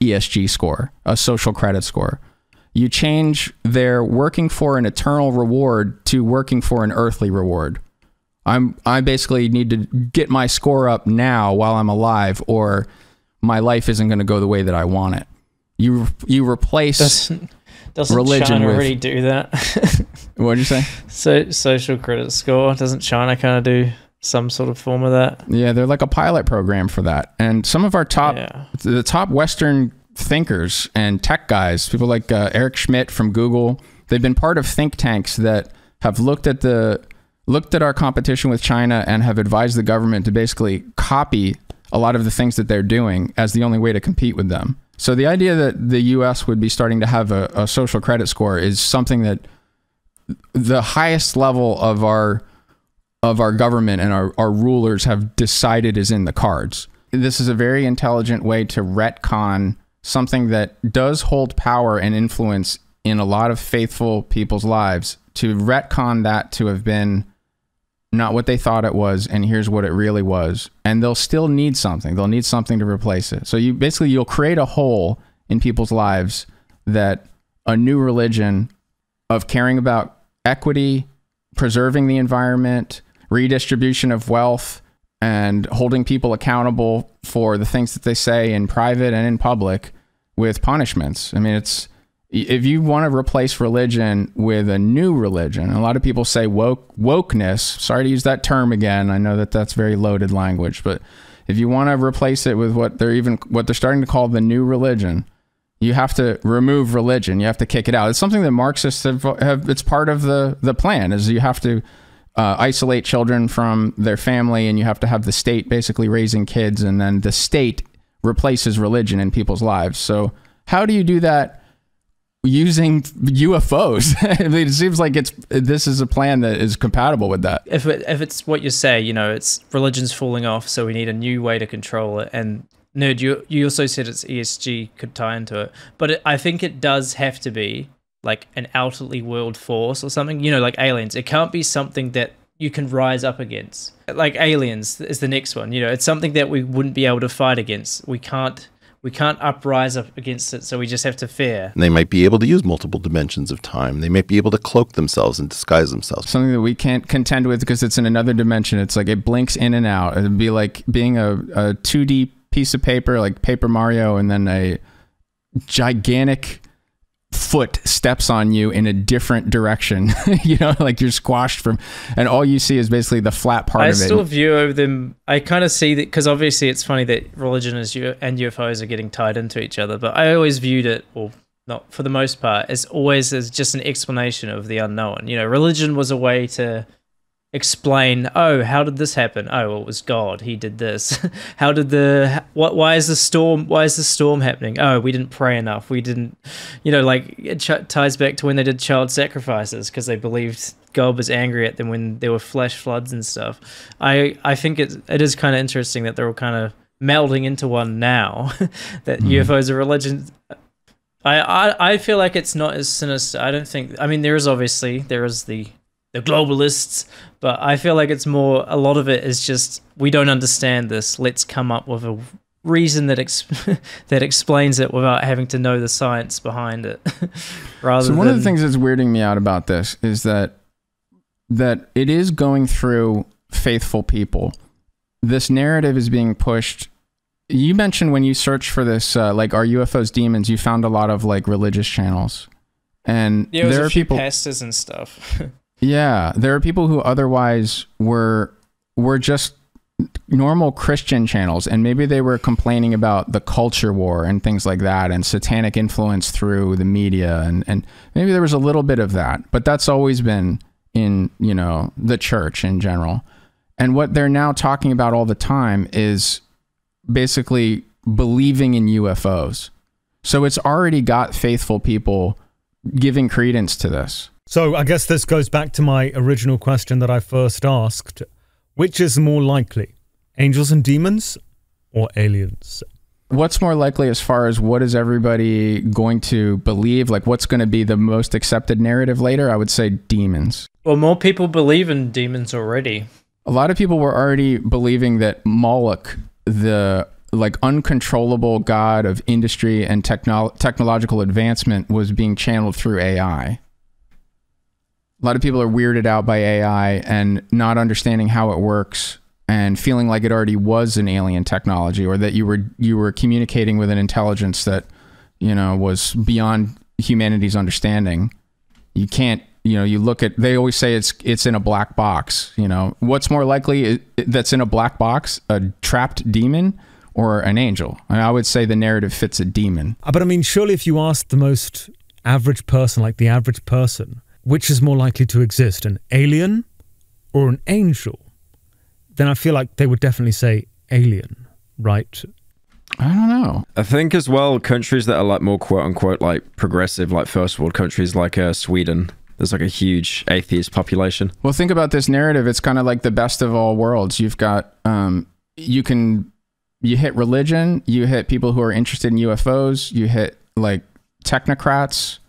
ESG score, a social credit score? You change their working for an eternal reward to working for an earthly reward. I basically need to get my score up now while I'm alive, or my life isn't going to go the way that I want it. You replace doesn't religion China with, already do that? What did you say? So social credit score, doesn't China kind of do some sort of form of that? Yeah, they're like a pilot program for that. And some of our the top Western thinkers and tech guys, people like Eric Schmidt from Google, they've been part of think tanks that have looked at our competition with China and have advised the government to basically copy a lot of the things that they're doing as the only way to compete with them. So the idea that the US would be starting to have a social credit score is something that the highest level of our government and our rulers have decided is in the cards. This is a very intelligent way to retcon something that does hold power and influence in a lot of faithful people's lives, to retcon that to have been not what they thought it was, and here's what it really was. And they'll still need something. They'll need something to replace it. So you'll create a hole in people's lives that a new religion of caring about equity, preserving the environment, redistribution of wealth, and holding people accountable for the things that they say in private and in public with punishments. I mean, if you want to replace religion with a new religion, a lot of people say wokeness. Sorry to use that term again. I know that that's very loaded language, but if you want to replace it with what they're starting to call the new religion, you have to remove religion. You have to kick it out. It's something that Marxists have it's part of the plan, is you have to isolate children from their family, and you have to have the state basically raising kids, and then the state replaces religion in people's lives. So how do you do that using UFOs? I mean, it seems like this is a plan that is compatible with that. If it's what you say, you know, it's religion's falling off, so we need a new way to control it, and Nerd, you also said it's ESG could tie into it, but I think it does have to be like an outwardly world force or something, you know, like aliens. It can't be something that you can rise up against. Like aliens is the next one, you know, it's something that we wouldn't be able to fight against. We can't uprise up against it, so we just have to fear. And they might be able to use multiple dimensions of time. They might be able to cloak themselves and disguise themselves. Something that we can't contend with because it's in another dimension. It's like it blinks in and out. It'd be like being a 2D piece of paper, like Paper Mario, and then a gigantic foot steps on you in a different direction. You know, like you're squashed from, and all you see is basically the flat part of it. I still view them, I kind of see that, because obviously it's funny that religion and UFOs are getting tied into each other, but I always viewed it, or not for the most part, as always as just an explanation of the unknown. You know, religion was a way to explain, oh, how did this happen? Oh, well, it was God, he did this. How did why is the storm happening? Oh, we didn't pray enough, we didn't, you know, like it ties back to when they did child sacrifices because they believed God was angry at them when there were flash floods and stuff. I think it is kind of interesting that they're all kind of melding into one now. That UFOs are religion. I feel like it's not as sinister. I don't think, I mean, there is the globalists, but I feel like it's more, a lot of it is just, we don't understand this, let's come up with a reason that that explains it without having to know the science behind it. So one of the things that's weirding me out about this is that it is going through faithful people. This narrative is being pushed. You mentioned when you search for this, like, are UFOs demons, you found a lot of like religious channels, and yeah, there are people, pastors and stuff. Yeah, there are people who otherwise were just normal Christian channels, and maybe they were complaining about the culture war and things like that, and satanic influence through the media, and maybe there was a little bit of that, but that's always been in, you know, the church in general. And what they're now talking about all the time is basically believing in UFOs. So it's already got faithful people giving credence to this. So I guess this goes back to my original question that I first asked. Which is more likely, angels and demons or aliens? What's more likely as far as what is everybody going to believe? Like what's going to be the most accepted narrative later? I would say demons. Well, more people believe in demons already. A lot of people were already believing that Moloch, the like uncontrollable god of industry and technological advancement, was being channeled through AI. A lot of people are weirded out by AI and not understanding how it works and feeling like it already was an alien technology, or that you were communicating with an intelligence that, you know, was beyond humanity's understanding. You can't, you know, you look at, they always say it's in a black box. You know, what's more likely that's in a black box, a trapped demon or an angel? And I would say the narrative fits a demon. But I mean, surely if you ask the most average person, like the average person, which is more likely to exist, an alien or an angel, then I feel like they would definitely say alien, right? I don't know. I think as well, countries that are like more quote unquote like progressive, like first world countries like Sweden, there's like a huge atheist population. Well, think about this narrative. It's kind of like the best of all worlds. You've got, you hit religion, you hit people who are interested in UFOs, you hit like technocrats.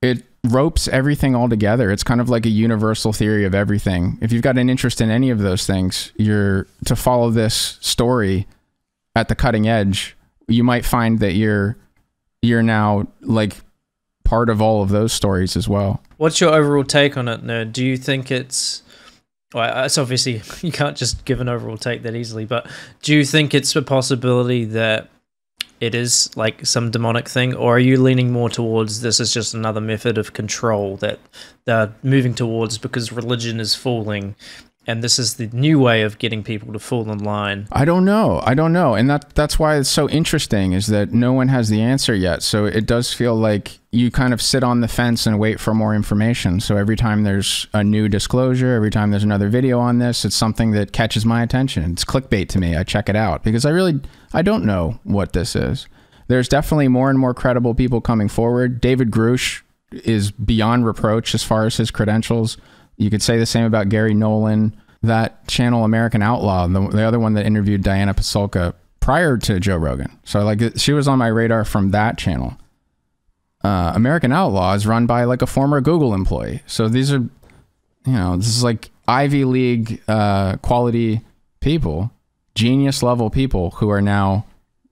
It ropes everything all together. It's kind of like a universal theory of everything. If you've got an interest in any of those things, to follow this story at the cutting edge, you might find that you're now like part of all of those stories as well. What's your overall take on it, Nerd? Do you think it's obviously you can't just give an overall take that easily, but do you think it's a possibility that it is like some demonic thing, or are you leaning more towards this is just another method of control that they're moving towards because religion is falling and this is the new way of getting people to fall in line? I don't know. And that's why it's so interesting, is that no one has the answer yet. So it does feel like you kind of sit on the fence and wait for more information. So every time there's a new disclosure, every time there's another video on this, it's something that catches my attention. It's clickbait to me. I check it out because I don't know what this is. There's definitely more and more credible people coming forward. David Grush is beyond reproach as far as his credentials. You could say the same about Gary Nolan. That channel, American Outlaw, the other one that interviewed Diana Pasulka, prior to Joe Rogan. So like she was on my radar from that channel. American Outlaw is run by like a former Google employee. So these are, this is like Ivy League quality people, genius level people who are now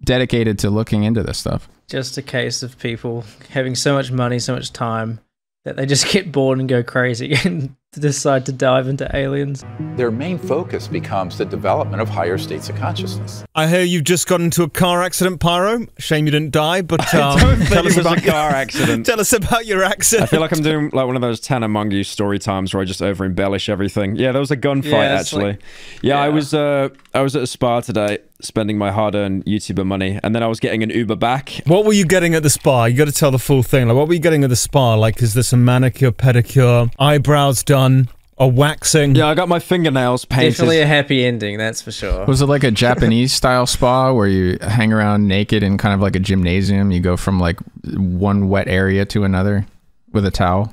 dedicated to looking into this stuff. Just a case of people having so much money, so much time, that they just get bored and go crazy and decide to dive into aliens. Their main focus becomes the development of higher states of consciousness. I hear you've just got into a car accident, Pyro. Shame you didn't die, but tell us about a car accident. Tell us about your accident. I feel like I'm doing like one of those Tanner Mongeau story times where I just over embellish everything. Yeah, there was a gunfight actually. I was at a spa today, spending my hard-earned YouTuber money, and then I was getting an Uber back. What were you getting at the spa? You got to tell the full thing. Like, what were you getting at the spa? Like, is this a manicure, pedicure, eyebrows done, a waxing? Yeah, I got my fingernails painted. Definitely a happy ending, that's for sure. Was it like a Japanese style spa where you hang around naked in kind of like a gymnasium? You go from like one wet area to another with a towel?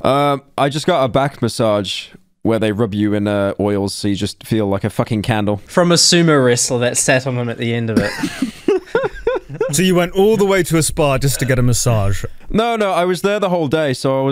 I just got a back massage where they rub you in oils so you just feel like a fucking candle. From a sumo wrestler that sat on him at the end of it. So you went all the way to a spa just to get a massage? No, I was there the whole day. So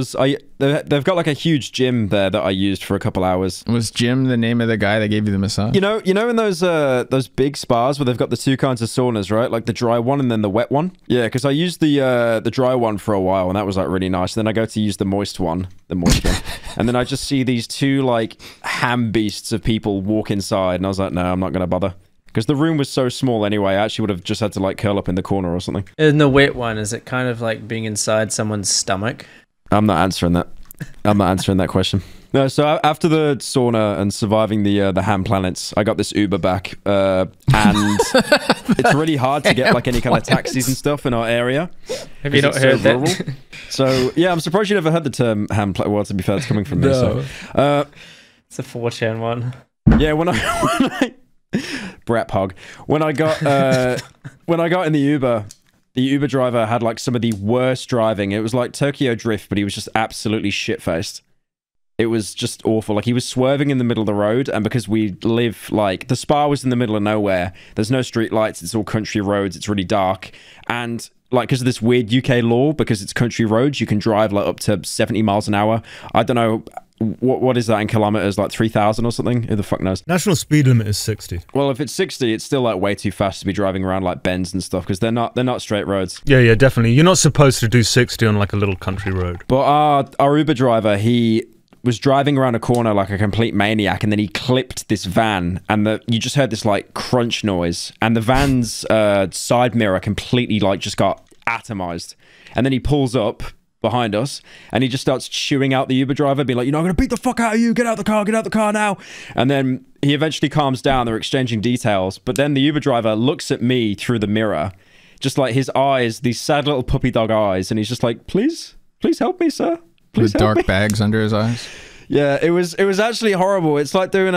they've got like a huge gym there that I used for a couple hours. Was Jim the name of the guy that gave you the massage? You know in those big spas where they've got the two kinds of saunas, right? Like the dry one and then the wet one. Yeah, because I used the dry one for a while and that was like really nice. Then I go to use the moist one, and then I just see these two like ham beasts of people walk inside, and I was like, no, I'm not gonna bother. Because the room was so small anyway, I actually would have just had to like curl up in the corner or something. In the wet one, is it kind of like being inside someone's stomach? I'm not answering that. I'm not answering that question. No, so after the sauna and surviving the ham planets, I got this Uber back, and it's really hard to get like any kind of taxis and stuff in our area. Have you not heard that? So yeah, I'm surprised you never heard the term ham planet. Well, to be fair, it's coming from me. No. So, it's a 4chan one. Yeah, when I Brat Pog. When I got in the Uber driver had like some of the worst driving. It was like Tokyo Drift, but he was just absolutely shit-faced. It was just awful. Like he was swerving in the middle of the road, and because we live like the spa was in the middle of nowhere, there's no street lights, it's all country roads, it's really dark, and like because of this weird UK law, because it's country roads, you can drive like up to 70 miles an hour. I don't know what is that in kilometers, like 3,000 or something? Who the fuck knows? National speed limit is 60. Well, if it's 60, it's still like way too fast to be driving around like bends and stuff, because they're not straight roads. Yeah, definitely. You're not supposed to do 60 on like a little country road. But our Uber driver, he was driving around a corner like a complete maniac, and then he clipped this van, and you just heard this like crunch noise, and the van's side mirror completely like just got atomized, and then he pulls up behind us and he just starts chewing out the Uber driver, being like, I'm gonna beat the fuck out of you, get out the car now. And then he eventually calms down, they're exchanging details, but then the Uber driver looks at me through the mirror, just like his eyes, these sad little puppy dog eyes, and he's just like, please help me, sir. Please with dark bags under his eyes. Yeah, it was actually horrible. It's like doing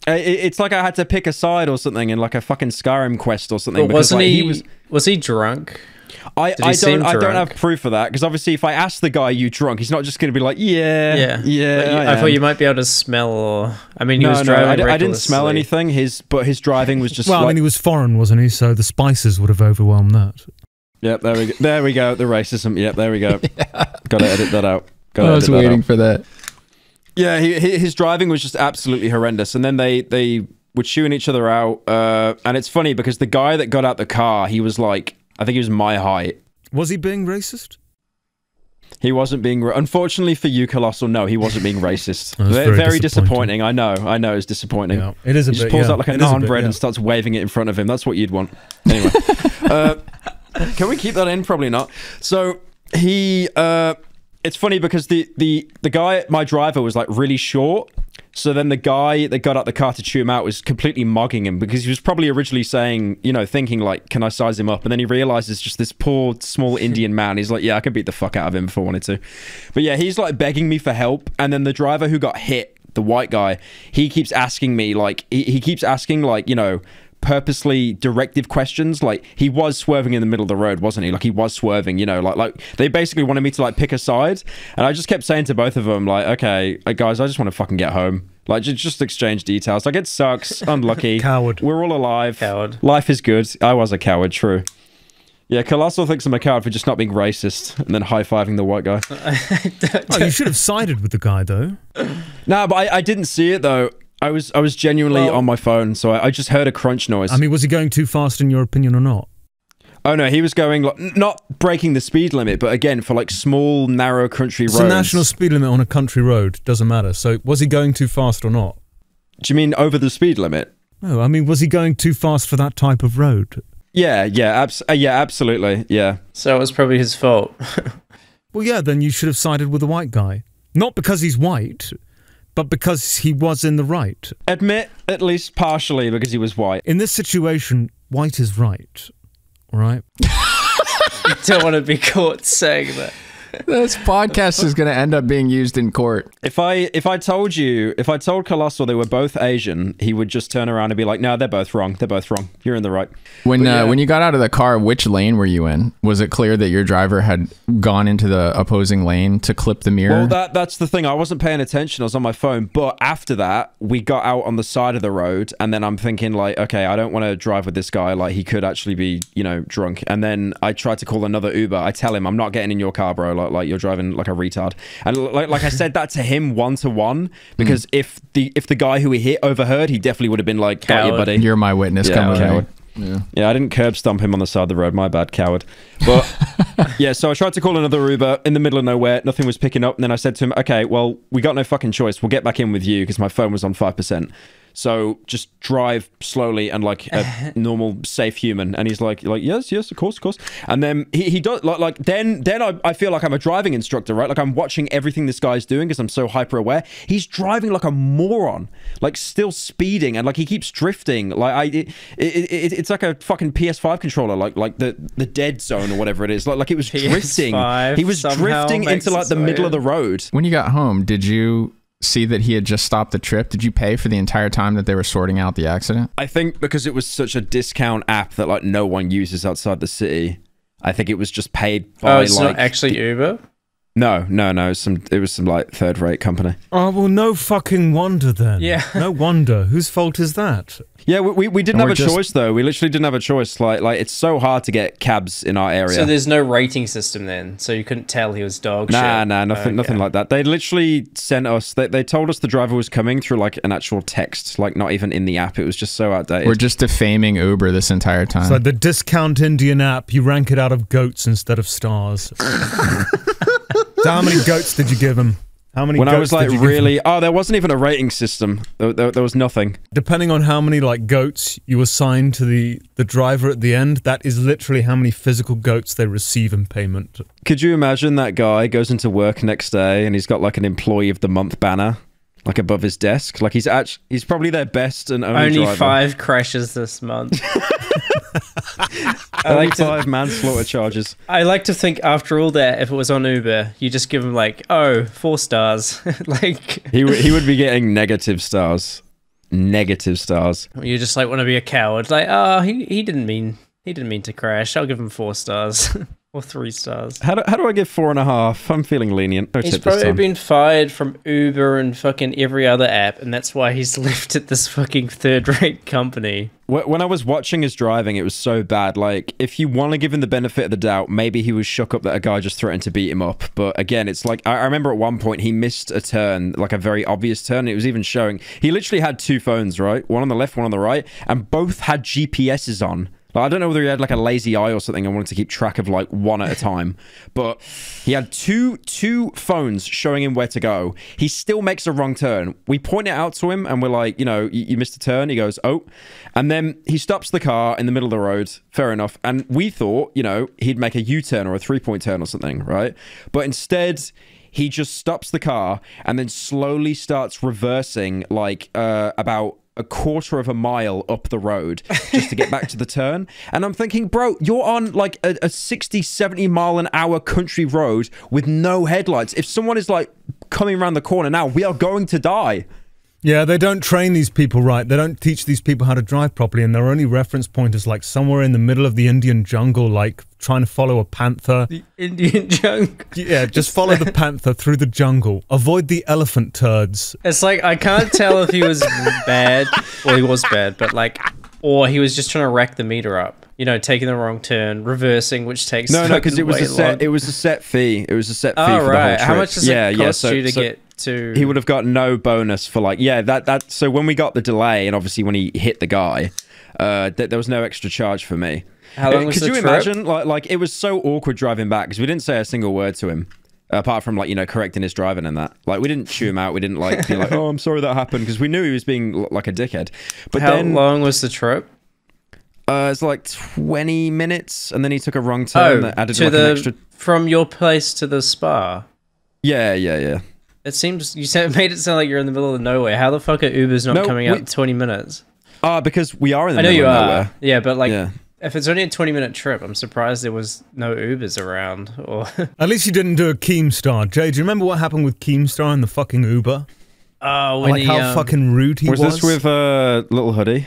it's like I had to pick a side or something in like a fucking Skyrim quest or something. But wasn't like, was he drunk? I don't have proof of that, because obviously if I ask the guy, you drunk, he's not just going to be like, yeah. I thought you might be able to smell, or I mean, he was driving. I didn't smell anything. But his driving was just. Well, like, I mean, he was foreign, wasn't he? So the spices would have overwhelmed that. Yep, there we go. The racism. Yep, there we go. Got to edit that out. I was waiting for that. Yeah, his driving was just absolutely horrendous, and then they were chewing each other out. And it's funny because the guy that got out the car, he was like, I think he was my height. Was he being racist? He wasn't being... Unfortunately for you, Colossal, no, he wasn't being racist. Very disappointing. I know, it's disappointing. Yeah, it is a bit, He just pulls out like a naan bread and starts waving it in front of him. That's what you'd want. Anyway. Can we keep that in? Probably not. So, he... it's funny because the guy, my driver, was like really short. So then the guy that got out the car to chew him out was completely mugging him, because he was probably originally saying, thinking like, can I size him up? And then he realizes just this poor small Indian man. He's like, yeah, I could beat the fuck out of him if I wanted to. But yeah, he's like begging me for help. And then the driver who got hit, the white guy, he keeps asking me like, he keeps asking like, purposely directive questions. Like, he was swerving in the middle of the road, wasn't he? Like, he was swerving, like they basically wanted me to like pick a side, and I just kept saying to both of them like, okay, guys, I just want to fucking get home. Like, just exchange details. Like, it sucks. Unlucky. Coward. We're all alive. Coward. Life is good. I was a coward, true. Yeah, Colossal thinks I'm a coward for just not being racist and then high-fiving the white guy. Oh, you should have sided with the guy, though. No, but I didn't see it, though. I was genuinely on my phone, so I just heard a crunch noise. I mean, was he going too fast in your opinion or not? Oh, no, he was going, like, not breaking the speed limit, but again, for, like, small, narrow country roads. It's a national speed limit on a country road. Doesn't matter. So, was he going too fast or not? Do you mean over the speed limit? No, I mean, was he going too fast for that type of road? Yeah, absolutely, yeah. So it was probably his fault. Well, yeah, then you should have sided with the white guy. Not because he's white, but because he was in the right. Admit, at least partially, because he was white. In this situation, white is right. All right? You don't want to be caught saying that. This podcast is going to end up being used in court. If I told Colossal they were both Asian, he would just turn around and be like, "No, they're both wrong. They're both wrong. You're in the right." When you got out of the car, which lane were you in? Was it clear that your driver had gone into the opposing lane to clip the mirror? Well, that's the thing. I wasn't paying attention. I was on my phone. But after that, we got out on the side of the road, and then I'm thinking like, okay, I don't want to drive with this guy. Like, he could actually be, drunk. And then I tried to call another Uber. I tell him, I'm not getting in your car, bro. Like you're driving like a retard. And like I said that to him one-to-one, because if the guy who he hit overheard, he definitely would have been like, got you, buddy. You're my witness. Yeah, Come with coward. me. Yeah, I didn't curb stomp him on the side of the road. My bad, coward. But yeah, so I tried to call another Uber in the middle of nowhere. Nothing was picking up. And then I said to him, okay, well, we got no fucking choice. We'll get back in with you because my phone was on 5%. So just drive slowly and like a normal, safe human. And he's like, yes, of course. And then he does then I feel like I'm a driving instructor, right? Like I'm watching everything this guy's doing because I'm so hyper aware. He's driving like a moron, like still speeding, and like he keeps drifting. Like it's like a fucking PS5 controller, like the dead zone or whatever it is. Like it was drifting. He was drifting into like the middle of the road. When you got home, did you see that he had just stopped the trip? Did you pay for the entire time that they were sorting out the accident? I think because it was such a discount app that like no one uses outside the city, I think it was just paid by it's not actually Uber? No. It was some like third-rate company. Oh, well, no fucking wonder then. Yeah. No wonder. Whose fault is that? Yeah, we didn't have a choice though. We literally didn't have a choice. Like it's so hard to get cabs in our area. So there's no rating system then. So you couldn't tell he was dog shit. Nah, nothing like that. They literally sent us. They told us the driver was coming through like an actual text, like not even in the app. It was just so outdated. We're just defaming Uber this entire time. It's like the discount Indian app. You rank it out of goats instead of stars. So how many goats did you give him? How many? When goats I was like did you really, there wasn't even a rating system. There was nothing. Depending on how many like goats you assign to the driver at the end, that is literally how many physical goats they receive in payment. Could you imagine that guy goes into work next day and he's got like an employee of the month banner like above his desk? Like he's probably their best and only driver. 5 crashes this month. Only 5 manslaughter charges. I like to think after all that, if it was on Uber, you just give him like, 4 stars. Like he would be getting negative stars. Negative stars. You just like want to be a coward. Like, he didn't mean to crash. I'll give him 4 stars. Or 3 stars. How do I give 4.5? I'm feeling lenient. He's probably been fired from Uber and fucking every other app, and that's why he's left at this fucking third-rate company. When I was watching his driving, it was so bad. Like, if you want to give him the benefit of the doubt, maybe he was shook up that a guy just threatened to beat him up. But again, it's like, I remember at one point he missed a turn, like a very obvious turn. It was even showing. He literally had 2 phones, right? One on the left, one on the right, and both had GPSs on. Like, I don't know whether he had like a lazy eye or something and wanted to keep track of like one at a time, but he had two phones showing him where to go. He still makes a wrong turn. We point it out to him and we're like, you missed a turn. He goes, oh, and then he stops the car in the middle of the road. Fair enough. And we thought, he'd make a U-turn or a 3-point turn or something, right? But instead, he just stops the car and then slowly starts reversing like about a quarter of a mile up the road just to get back to the turn. And I'm thinking, bro, you're on like a 60, 70 mile an hour country road with no headlights. If someone is like coming around the corner now, we are going to die. Yeah, they don't train these people right. They don't teach these people how to drive properly, and their only reference point is like somewhere in the middle of the Indian jungle, like trying to follow a panther. The Indian jungle. Yeah, just follow the panther through the jungle. Avoid the elephant turds. It's like, I can't tell if he was bad, or he was bad, but like, or he was just trying to rack the meter up. You know, taking the wrong turn, reversing, which takes no, because it was a set. It was a set fee. It was a set fee for the whole trip. How much does it cost you to get to? He would have got no bonus for like that. So when we got the delay, and obviously when he hit the guy, there was no extra charge for me. How long was the trip? Could you imagine? Like it was so awkward driving back because we didn't say a single word to him. Apart from, like, you know, correcting his driving and that. Like, we didn't chew him out. We didn't, like, be like, oh, I'm sorry that happened. Because we knew he was being, like, a dickhead. But how long was the trip? It's like 20 minutes. And then he took a wrong turn that added, like, an extra... From your place to the spa? Yeah. It seems... You made it sound like you're in the middle of nowhere. How the fuck are Ubers not coming out in 20 minutes? Because we are in the middle of nowhere. Yeah, but, like... Yeah. If it's only a 20-minute trip, I'm surprised there was no Ubers around. Or at least you didn't do a Keemstar. Jay, do you remember what happened with Keemstar and the fucking Uber? Oh, when like how fucking rude he was. Was this with Little Hoodie?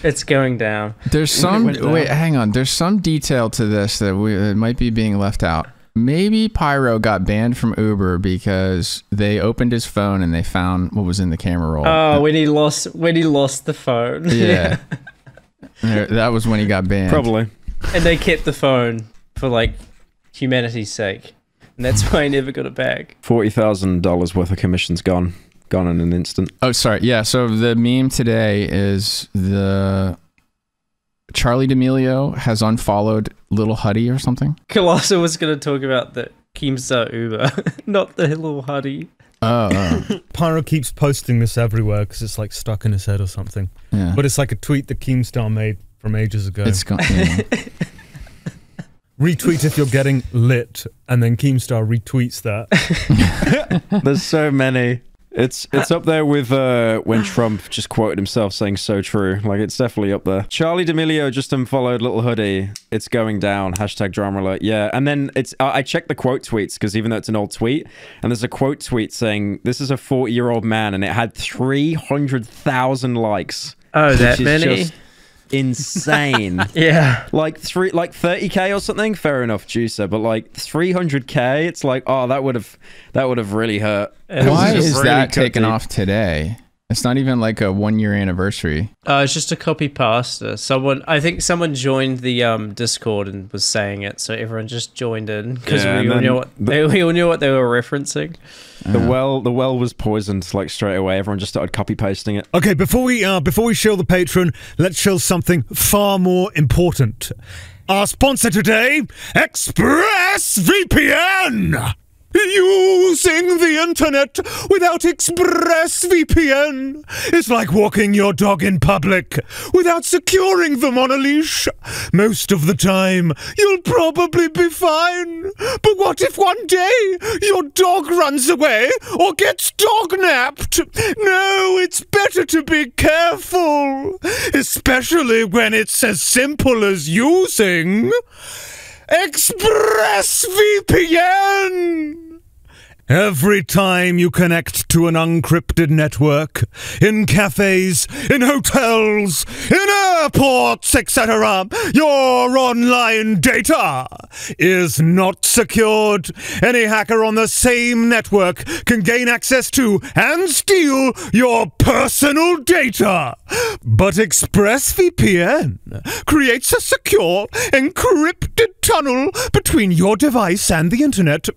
It's going down. There's some... Wait, hang on. There's some detail to this that might be being left out. Maybe Pyro got banned from Uber because they opened his phone and they found what was in the camera roll. Oh, when he lost the phone. Yeah. That was when he got banned. Probably. And they kept the phone for, like, humanity's sake. And that's why he never got it back. $40,000 worth of commissions gone in an instant. Oh, sorry. Yeah, so the meme today is the... Charlie D'Amelio has unfollowed Little Huddy or something. Colossal was going to talk about the Keemstar Uber, not the Little Huddy. Oh. Pyro keeps posting this everywhere because it's like stuck in his head or something. Yeah. But it's like a tweet that Keemstar made from ages ago. It's gone. Yeah. Retweet if you're getting lit, and then Keemstar retweets that. There's so many. It's up there with when Trump just quoted himself saying "so true." Like, it's definitely up there. Charlie D'Amelio just unfollowed Little Hoodie. It's going down. Hashtag drama alert. Yeah, and then it's I checked the quote tweets because even though it's an old tweet, and there's a quote tweet saying this is a 40-year-old man, and it had 300,000 likes. Oh, that many. Just insane. Yeah, like 30k or something. Fair enough, juicer, but like 300k, it's like, oh, that would have really hurt. Why is that taken off today? It's not even like a 1-year anniversary. It's just a copy pasta. I think someone joined the Discord and was saying it, so everyone just joined in because we all knew what they were referencing. The well was poisoned like straight away. Everyone just started copy pasting it. Okay, before we shill the patron, let's shill something far more important. Our sponsor today, ExpressVPN. Using the internet without ExpressVPN is like walking your dog in public without securing them on a leash. Most of the time, you'll probably be fine. But what if one day your dog runs away or gets dog-napped? No, it's better to be careful, especially when it's as simple as using ExpressVPN. Every time you connect to an unencrypted network, in cafes, in hotels, in airports, etc., your online data is not secured. Any hacker on the same network can gain access to and steal your personal data. But ExpressVPN creates a secure, encrypted tunnel between your device and the internet,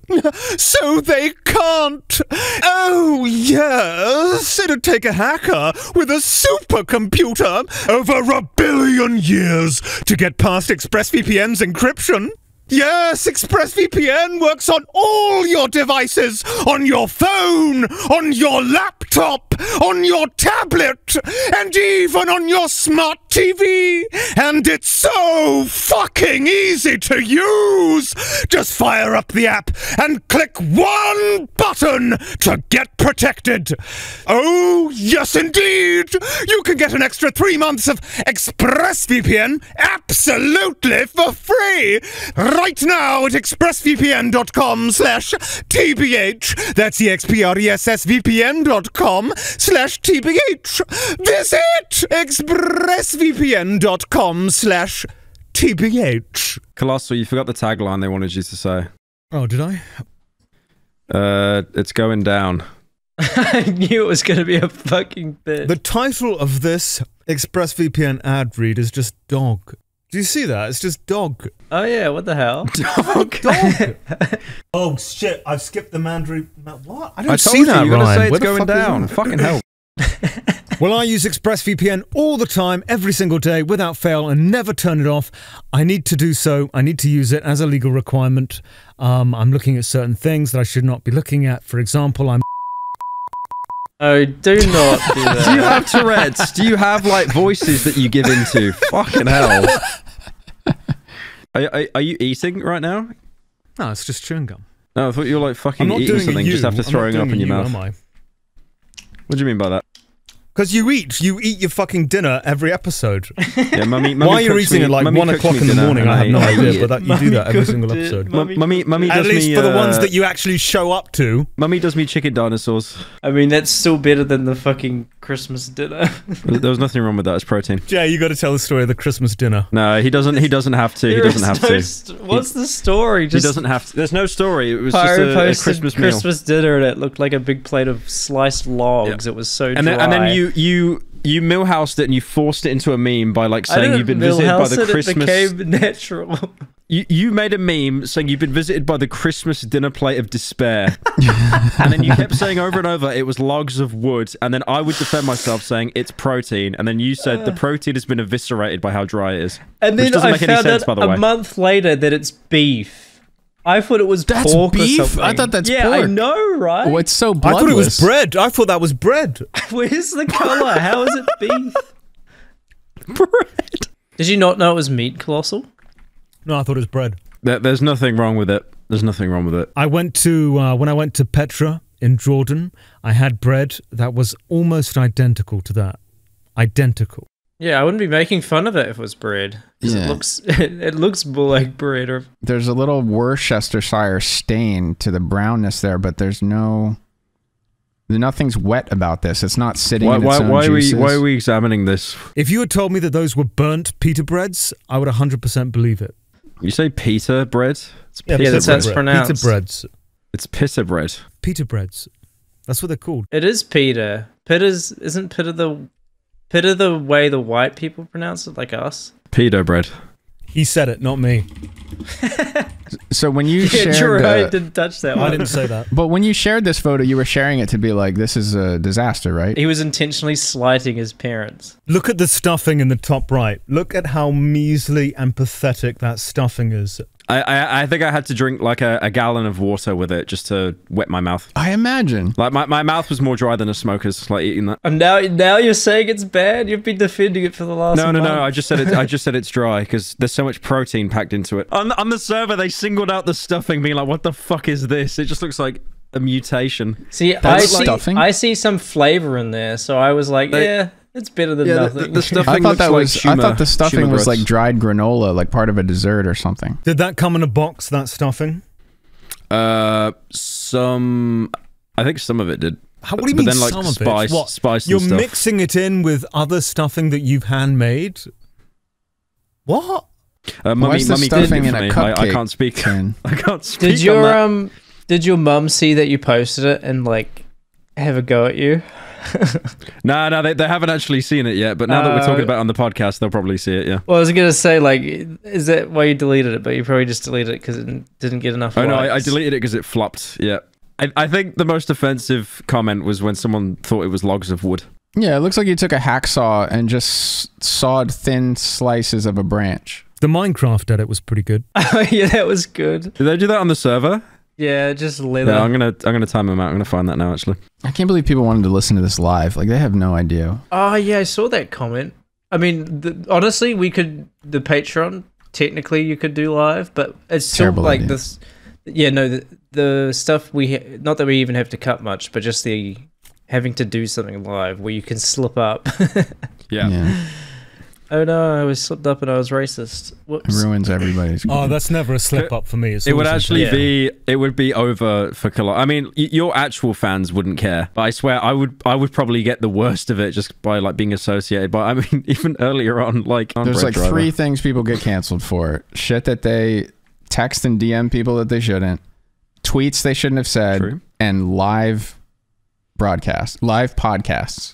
so they can't. Oh, yes, it'd take a hacker with a supercomputer over 1 billion years to get past ExpressVPN's encryption. Yes, ExpressVPN works on all your devices, on your phone, on your laptop, on your tablet, and even on your smart TV. And it's so fucking easy to use. Just fire up the app and click one button to get protected. Oh, yes, indeed. You can get an extra 3 months of ExpressVPN absolutely for free right now at expressvpn.com/TBH. That's expressvpn.com/TBH. Visit expressvpn.com/TBH. Colossal, you forgot the tagline they wanted you to say. Oh, did I? It's going down. I knew it was going to be a fucking bit. The title of this ExpressVPN ad read is just dog. Do you see that? It's just dog. Oh yeah, what the hell? Dog. Oh shit, I've skipped the Mandarin. What? I don't I see told that, you, you're gonna Ryan. say it's Where the going fuck is down. that? Fucking hell. Well, I use ExpressVPN all the time, every single day, without fail, and never turn it off. I need to do so. I need to use it as a legal requirement. I'm looking at certain things that I should not be looking at. For example, I'm... Oh, do not do that. Do you have Tourette's? Do you have, like, voices that you give into? Fucking hell. Are you eating right now? No, it's just chewing gum. No, I thought you were, like, fucking eating something just after throwing up in your mouth. What do you mean by that? Because you eat your fucking dinner every episode. Yeah, mummy Why you're eating at like 1 o'clock in the morning, I have no idea, but you do that every single did. episode. Mummy does at least me, for the ones that you actually show up to. Mummy does me chicken dinosaurs. I mean, that's still better than the fucking Christmas dinner. There was nothing wrong with that. It's protein. Jay, you got to tell the story of the Christmas dinner. No, he doesn't. He doesn't have to. He doesn't have to. What's the story? He doesn't have to. There's no story. It was Pyro just a Christmas meal. Christmas dinner, and it looked like a big plate of sliced logs. Yeah. It was so dry. And then you Millhoused it and you forced it into a meme by like saying you've been visited by the Christmas. It became natural. You made a meme saying you've been visited by the Christmas dinner plate of despair, and then you kept saying over and over it was logs of wood, and then I would defend myself saying it's protein, and then you said the protein has been eviscerated by how dry it is. And then I found out a month later that it's beef. I thought it was pork beef? or something. I thought that's pork. I know, right? Oh, it's so bloodless. I thought it was bread. I thought that was bread. Where's the color? How is it beef? Bread. Did you not know it was meat, Colossal? No, I thought it was bread. There's nothing wrong with it. There's nothing wrong with it. I went to when I went to Petra in Jordan, I had bread that was almost identical to that. Identical. Yeah, I wouldn't be making fun of it if it was bread. Yeah. It looks more like bread. Or there's a little Worcestershire stain to the brownness there, but there's nothing's wet about this. It's not sitting in its own juices. Why are we examining this? If you had told me that those were burnt pita breads, I would 100% believe it. You say pita bread? It's yeah, pita that's how it's pronounced. Pita breads. It's pita bread. Pita breads. That's what they're called. It is pita. Isn't pita the way the white people pronounce it, like us? Pita bread. He said it, not me. So when you shared... True, I didn't touch that one. I didn't say that. But when you shared this photo, you were sharing it to be like, this is a disaster, right? He was intentionally slighting his parents. Look at the stuffing in the top right. Look at how measly and pathetic that stuffing is. I think I had to drink like a gallon of water with it just to wet my mouth. I imagine. Like my mouth was more dry than a smoker's, like eating that. And now you're saying it's bad? You've been defending it for the last month. No. I just said it's dry because there's so much protein packed into it. On the server, they singled out the stuffing, being like, "What the fuck is this?" It just looks like a mutation. See, I see some flavor in there, so I was like, yeah. It's better than nothing. The stuffing I thought I thought the stuffing was like dried granola, like part of a dessert or something. Did that come in a box, that stuffing? I think some of it did. What do you mean then, like, some of it? What? Spice You're and stuff. mixing it in with other stuffing that you've handmade? What? Mummy stuffing did in a me. cupcake? I can't speak. I can't speak. Did your mum see that you posted it and like have a go at you? No, they haven't actually seen it yet, but now that we're talking about it on the podcast, they'll probably see it, yeah. Well, I was going to say, like, is that why you deleted it? But you probably just deleted it because it didn't get enough likes. No, I deleted it because it flopped, yeah. I think the most offensive comment was when someone thought it was logs of wood. Yeah, it looks like you took a hacksaw and just sawed thin slices of a branch. The Minecraft edit was pretty good. Oh, yeah, that was good. Did they do that on the server? Yeah, just leather. Yeah, I'm gonna time him out. I'm gonna find that now. Actually, I can't believe people wanted to listen to this live. Like, they have no idea. Oh yeah, I saw that comment. I mean, honestly, we could the Patreon. Technically, you could do live, but it's still Terrible like idea. this. Yeah, no, the stuff not that we even have to cut much, but just the having to do something live where you can slip up. Yeah. Oh no, I was slipped up and I was racist. Whoops. It ruins everybody's. Oh, that's never a slip up for me. It's it would always actually intentional. be. It would be over for I mean, your actual fans wouldn't care, but I swear I would probably get the worst of it just by like being associated. But I mean, even earlier on, like There's like Driver. 3 things people get canceled for: shit that they text and DM people that they shouldn't, tweets they shouldn't have said, and live podcasts.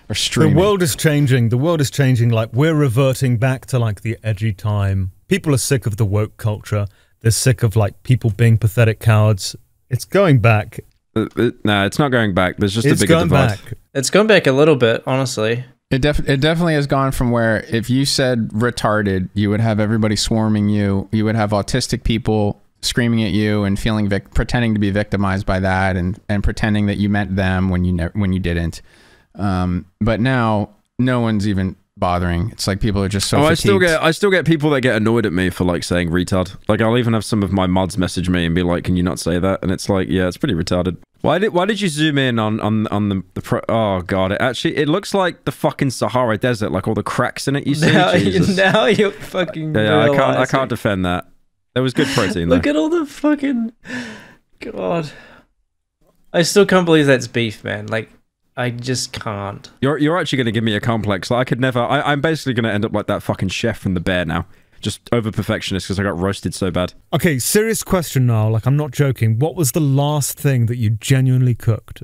Or streaming. The world is changing. The world is changing. Like, we're reverting back to like the edgy time. People are sick of the woke culture. They're sick of like people being pathetic cowards. It's going back. No, it's not going back. There's just It's a bigger going divide. back. It's gone back a little bit, honestly. It definitely has gone from where if you said retarded, you would have everybody swarming you. You would have autistic people screaming at you and feeling pretending to be victimized by that, and pretending that you meant them when you didn't. But now no one's even bothering. It's like people are just so fatigued. I still get people that get annoyed at me for like saying retard. Like, I'll even have some of my mods message me and be like, "Can you not say that?" And it's like, yeah, it's pretty retarded. Why did you zoom in on the oh god, it looks like the fucking Sahara Desert, like all the cracks in it you see. Now you're fucking I can't defend that. There was good protein there. Look at all the fucking god. I still can't believe that's beef, man. Like, I just can't. You're actually going to give me a complex. Like, I could never. I'm basically going to end up like that fucking chef from The Bear now, just over perfectionist because I got roasted so bad. Okay, serious question now. Like, I'm not joking. What was the last thing that you genuinely cooked?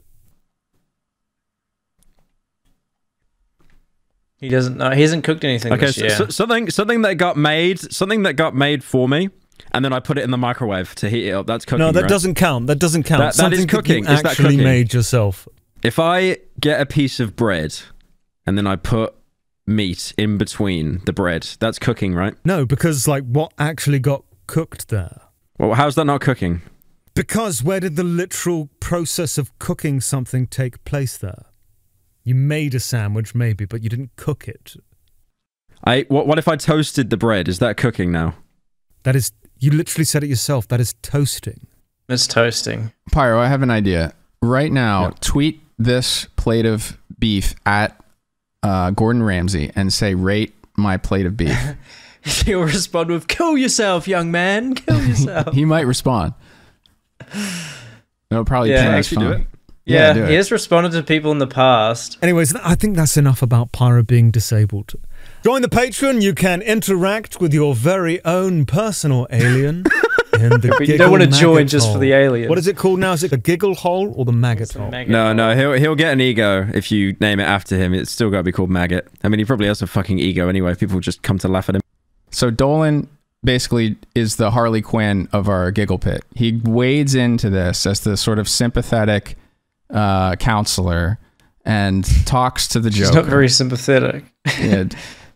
He doesn't know. He hasn't cooked anything this year. Something that got made for me, and then I put it in the microwave to heat it up. That's cooking. No, that right? doesn't count. That doesn't count. That is cooking. That you actually made yourself. If I get a piece of bread and then I put meat in between the bread, that's cooking, right? No, because like what actually got cooked there? Well, how's that not cooking? Because where did the literal process of cooking something take place there? You made a sandwich, maybe, but you didn't cook it. What if I toasted the bread? Is that cooking now? That is, you literally said it yourself. That is toasting. It's toasting. Pyro, I have an idea. Right now, tweet this plate of beef at Gordon Ramsay and say, rate my plate of beef. He'll respond with, "Kill yourself, young man. Kill yourself." He might respond. That'll probably ping his phone. do it. Yeah, do he it. has responded to people in the past. Anyways, I think that's enough about Pyro being disabled. Join the Patreon. You can interact with your very own personal alien. In the You don't want to join just for the alien. What is it called now? Is it the giggle hole or the maggot hole? No, he'll get an ego if you name it after him. It's still got to be called Maggot. I mean, he probably has a fucking ego anyway. People just come to laugh at him. So Dolan basically is the Harley Quinn of our Giggle Pit. He wades into this as the sort of sympathetic counselor and talks to the Joker. She's not very sympathetic. Yeah.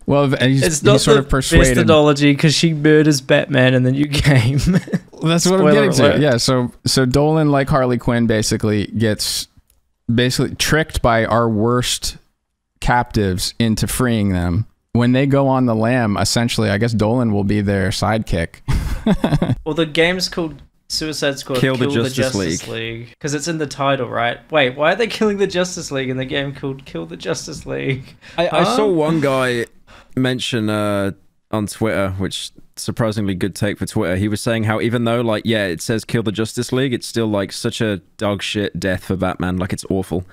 Well, it's not sort the of persuaded. methodology because she murders Batman in the new game. That's what I'm getting to. Yeah, so Dolan, like Harley Quinn, basically gets tricked by our worst captives into freeing them. When they go on the lam, essentially, I guess Dolan will be their sidekick. Well, the game's called Suicide Squad Kill the Justice League because it's in the title, right? Wait, why are they killing the Justice League in the game called Kill the Justice League? I saw one guy mention on Twitter, which surprisingly good take for Twitter. He was saying how even though like it says Kill the Justice League, it's still like such a dog shit death for Batman. Like, it's awful.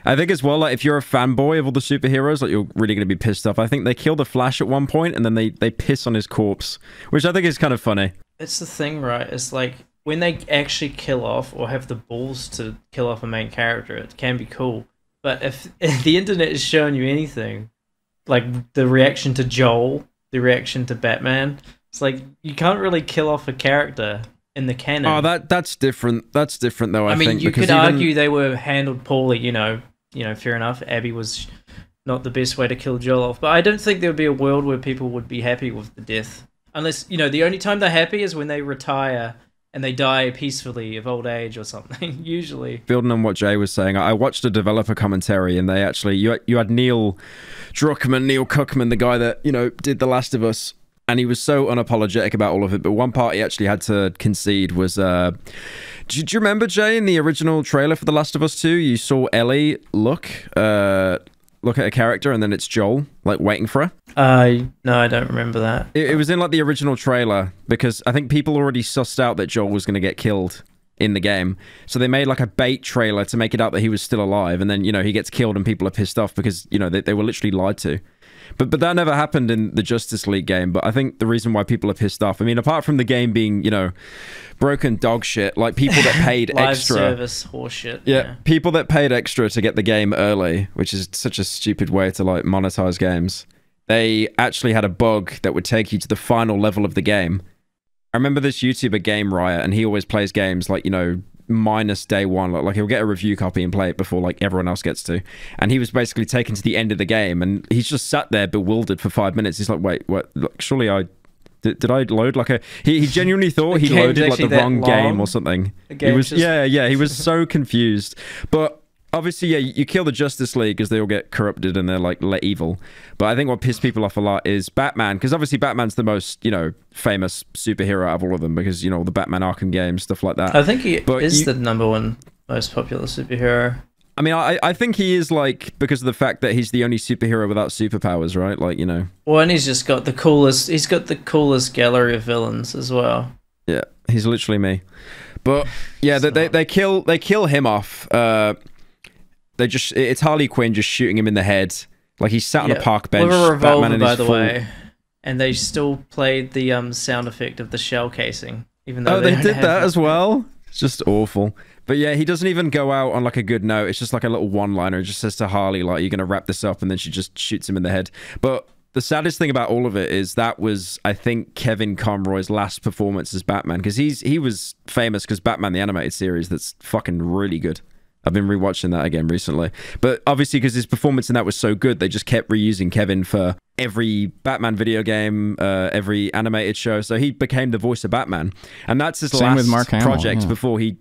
I think as well, like, if you're a fanboy of all the superheroes, like, you're really going to be pissed off. I think they kill the Flash at one point and then they piss on his corpse, which I think is kind of funny. It's the thing, right? It's like when they actually kill off or have the balls to kill off a main character, it can be cool. But if the internet is showing you anything, like the reaction to Joel, the reaction to Batman, it's like you can't really kill off a character in the canon. Oh, that's different. That's different, though. I mean, think, you because could argue they were handled poorly. You know, fair enough. Abby was not the best way to kill Joel off, but I don't think there would be a world where people would be happy with the death, unless the only time they're happy is when they retire and they die peacefully of old age or something. Usually, building on what Jay was saying, I watched a developer commentary, and they actually you had Neil Druckmann, the guy that did The Last of Us, and he was so unapologetic about all of it. But one part he actually had to concede was, do you remember, Jay, in the original trailer for The Last of Us 2, you saw Ellie look at a character, and then it's Joel, like, waiting for her? No, I don't remember that. It was in, like, the original trailer, because I think people already sussed out that Joel was going to get killed in the game. So they made, like, a bait trailer to make it out that he was still alive, and then, he gets killed and people are pissed off because, they were literally lied to. But that never happened in the Justice League game. But I think the reason why people are pissed off, I mean, apart from the game being, broken dog shit, like people that paid Live extra. service horseshit. Yeah, people that paid extra to get the game early, which is such a stupid way to like monetize games. They actually had a bug that would take you to the final level of the game. I remember this YouTuber, Game Riot, and he always plays games like, minus day one. Like he'll get a review copy and play it before like everyone else gets to. And he was basically taken to the end of the game, and he's just sat there bewildered for 5 minutes. He's like, wait, what? Look, surely I... Did I load like a... He genuinely thought he loaded like the wrong game or something. He was he was so confused. But obviously, yeah, you kill the Justice League because they all get corrupted and they're like evil. But I think what pissed people off a lot is Batman, because obviously Batman's the most, famous superhero out of all of them because, the Batman Arkham games, stuff like that. I think he is the #1 most popular superhero. I mean, I think he is, like, because of the fact that he's the only superhero without superpowers, right? Like, Well, and he's just got the coolest... He's got the coolest gallery of villains as well. Yeah, he's literally me. But, yeah, they kill him off. It's Harley Quinn just shooting him in the head. Like, he's sat on a park bench. With a revolver, Batman by the way. And they still played the sound effect of the shell casing. Even though they did that as well? It's just awful. But yeah, he doesn't even go out on like a good note. It's just like a little one-liner. It just says to Harley, like, you're going to wrap this up, and then she just shoots him in the head. But the saddest thing about all of it is that was, I think, Kevin Conroy's last performance as Batman, because he was famous because Batman the Animated Series, that's fucking really good. I've been rewatching that again recently. But obviously, because his performance in that was so good, they just kept reusing Kevin for every Batman video game, every animated show. So he became the voice of Batman. And that's his last project before he...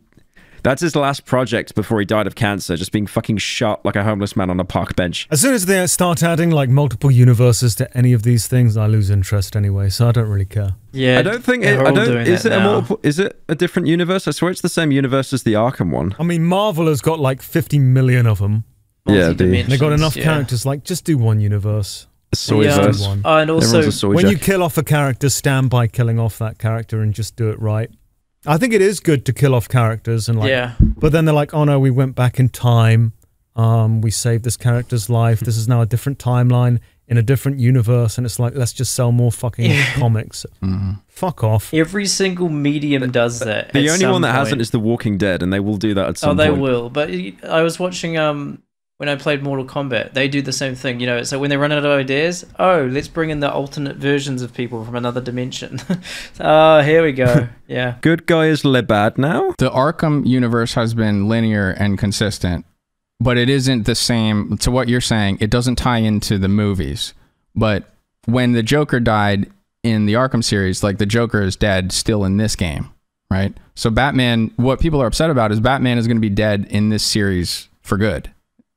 That's his last project before he died of cancer, just being fucking shot like a homeless man on a park bench. As soon as they start adding like multiple universes to any of these things, I lose interest anyway, so I don't really care. Yeah, I don't think is it a different universe? I swear it's the same universe as the Arkham one. I mean, Marvel has got like 50 million of them. Yeah, they got enough characters. Like, just do one universe. Soyverse. And also, when you kill off a character, stand by killing off that character and just do it right. I think it is good to kill off characters and like, but then they're like, oh no, we went back in time. We saved this character's life. This is now a different timeline in a different universe, and it's like, let's just sell more fucking comics. Fuck off. Every single medium does that. The only one that hasn't is The Walking Dead, and they will do that at some point. Oh, they will. But I was watching when I played Mortal Kombat, they do the same thing. So when they run out of ideas, let's bring in the alternate versions of people from another dimension. Here we go. Yeah. Good guy is Lebad now? The Arkham universe has been linear and consistent, but it isn't the same. To what you're saying, it doesn't tie into the movies. But when the Joker died in the Arkham series, like, the Joker is dead still in this game, right? So Batman, what people are upset about is Batman is going to be dead in this series for good.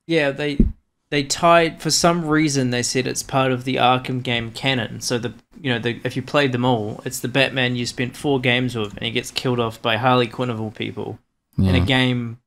Yeah, they tied, for some reason they said it's part of the Arkham game canon. So if you played them all, it's the Batman you spent 4 games with, and he gets killed off by Harley Quinn of all people in a game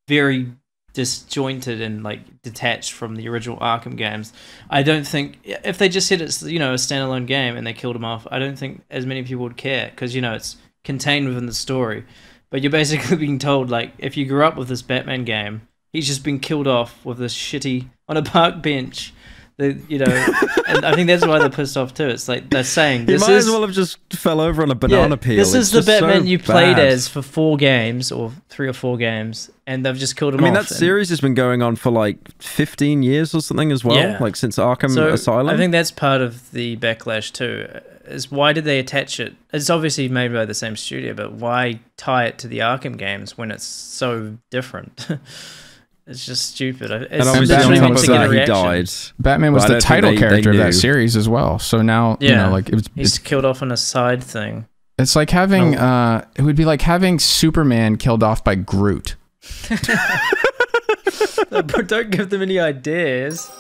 very disjointed and like detached from the original Arkham games. I don't think, if they just said it's a standalone game and they killed him off, I don't think as many people would care, because it's contained within the story. But you're basically being told, like, if you grew up with this Batman game, he's just been killed off with this shitty on a park bench. And I think that's why they're pissed off too. It's like they're saying he might as well have just fell over on a banana peel. This is the Batman you played as for 4 games, or 3 or 4 games, and they've just killed him off. I mean, that series has been going on for like 15 years or something as well, like since Arkham Asylum. I think that's part of the backlash too. Is why did they attach it? It's obviously made by the same studio, but why tie it to the Arkham games when it's so different? It's just stupid. And obviously on top of that, he died. Batman was the title character of that series as well. So now, he's killed off on a side thing. It's like having, it would be like having Superman killed off by Groot. Don't give them any ideas.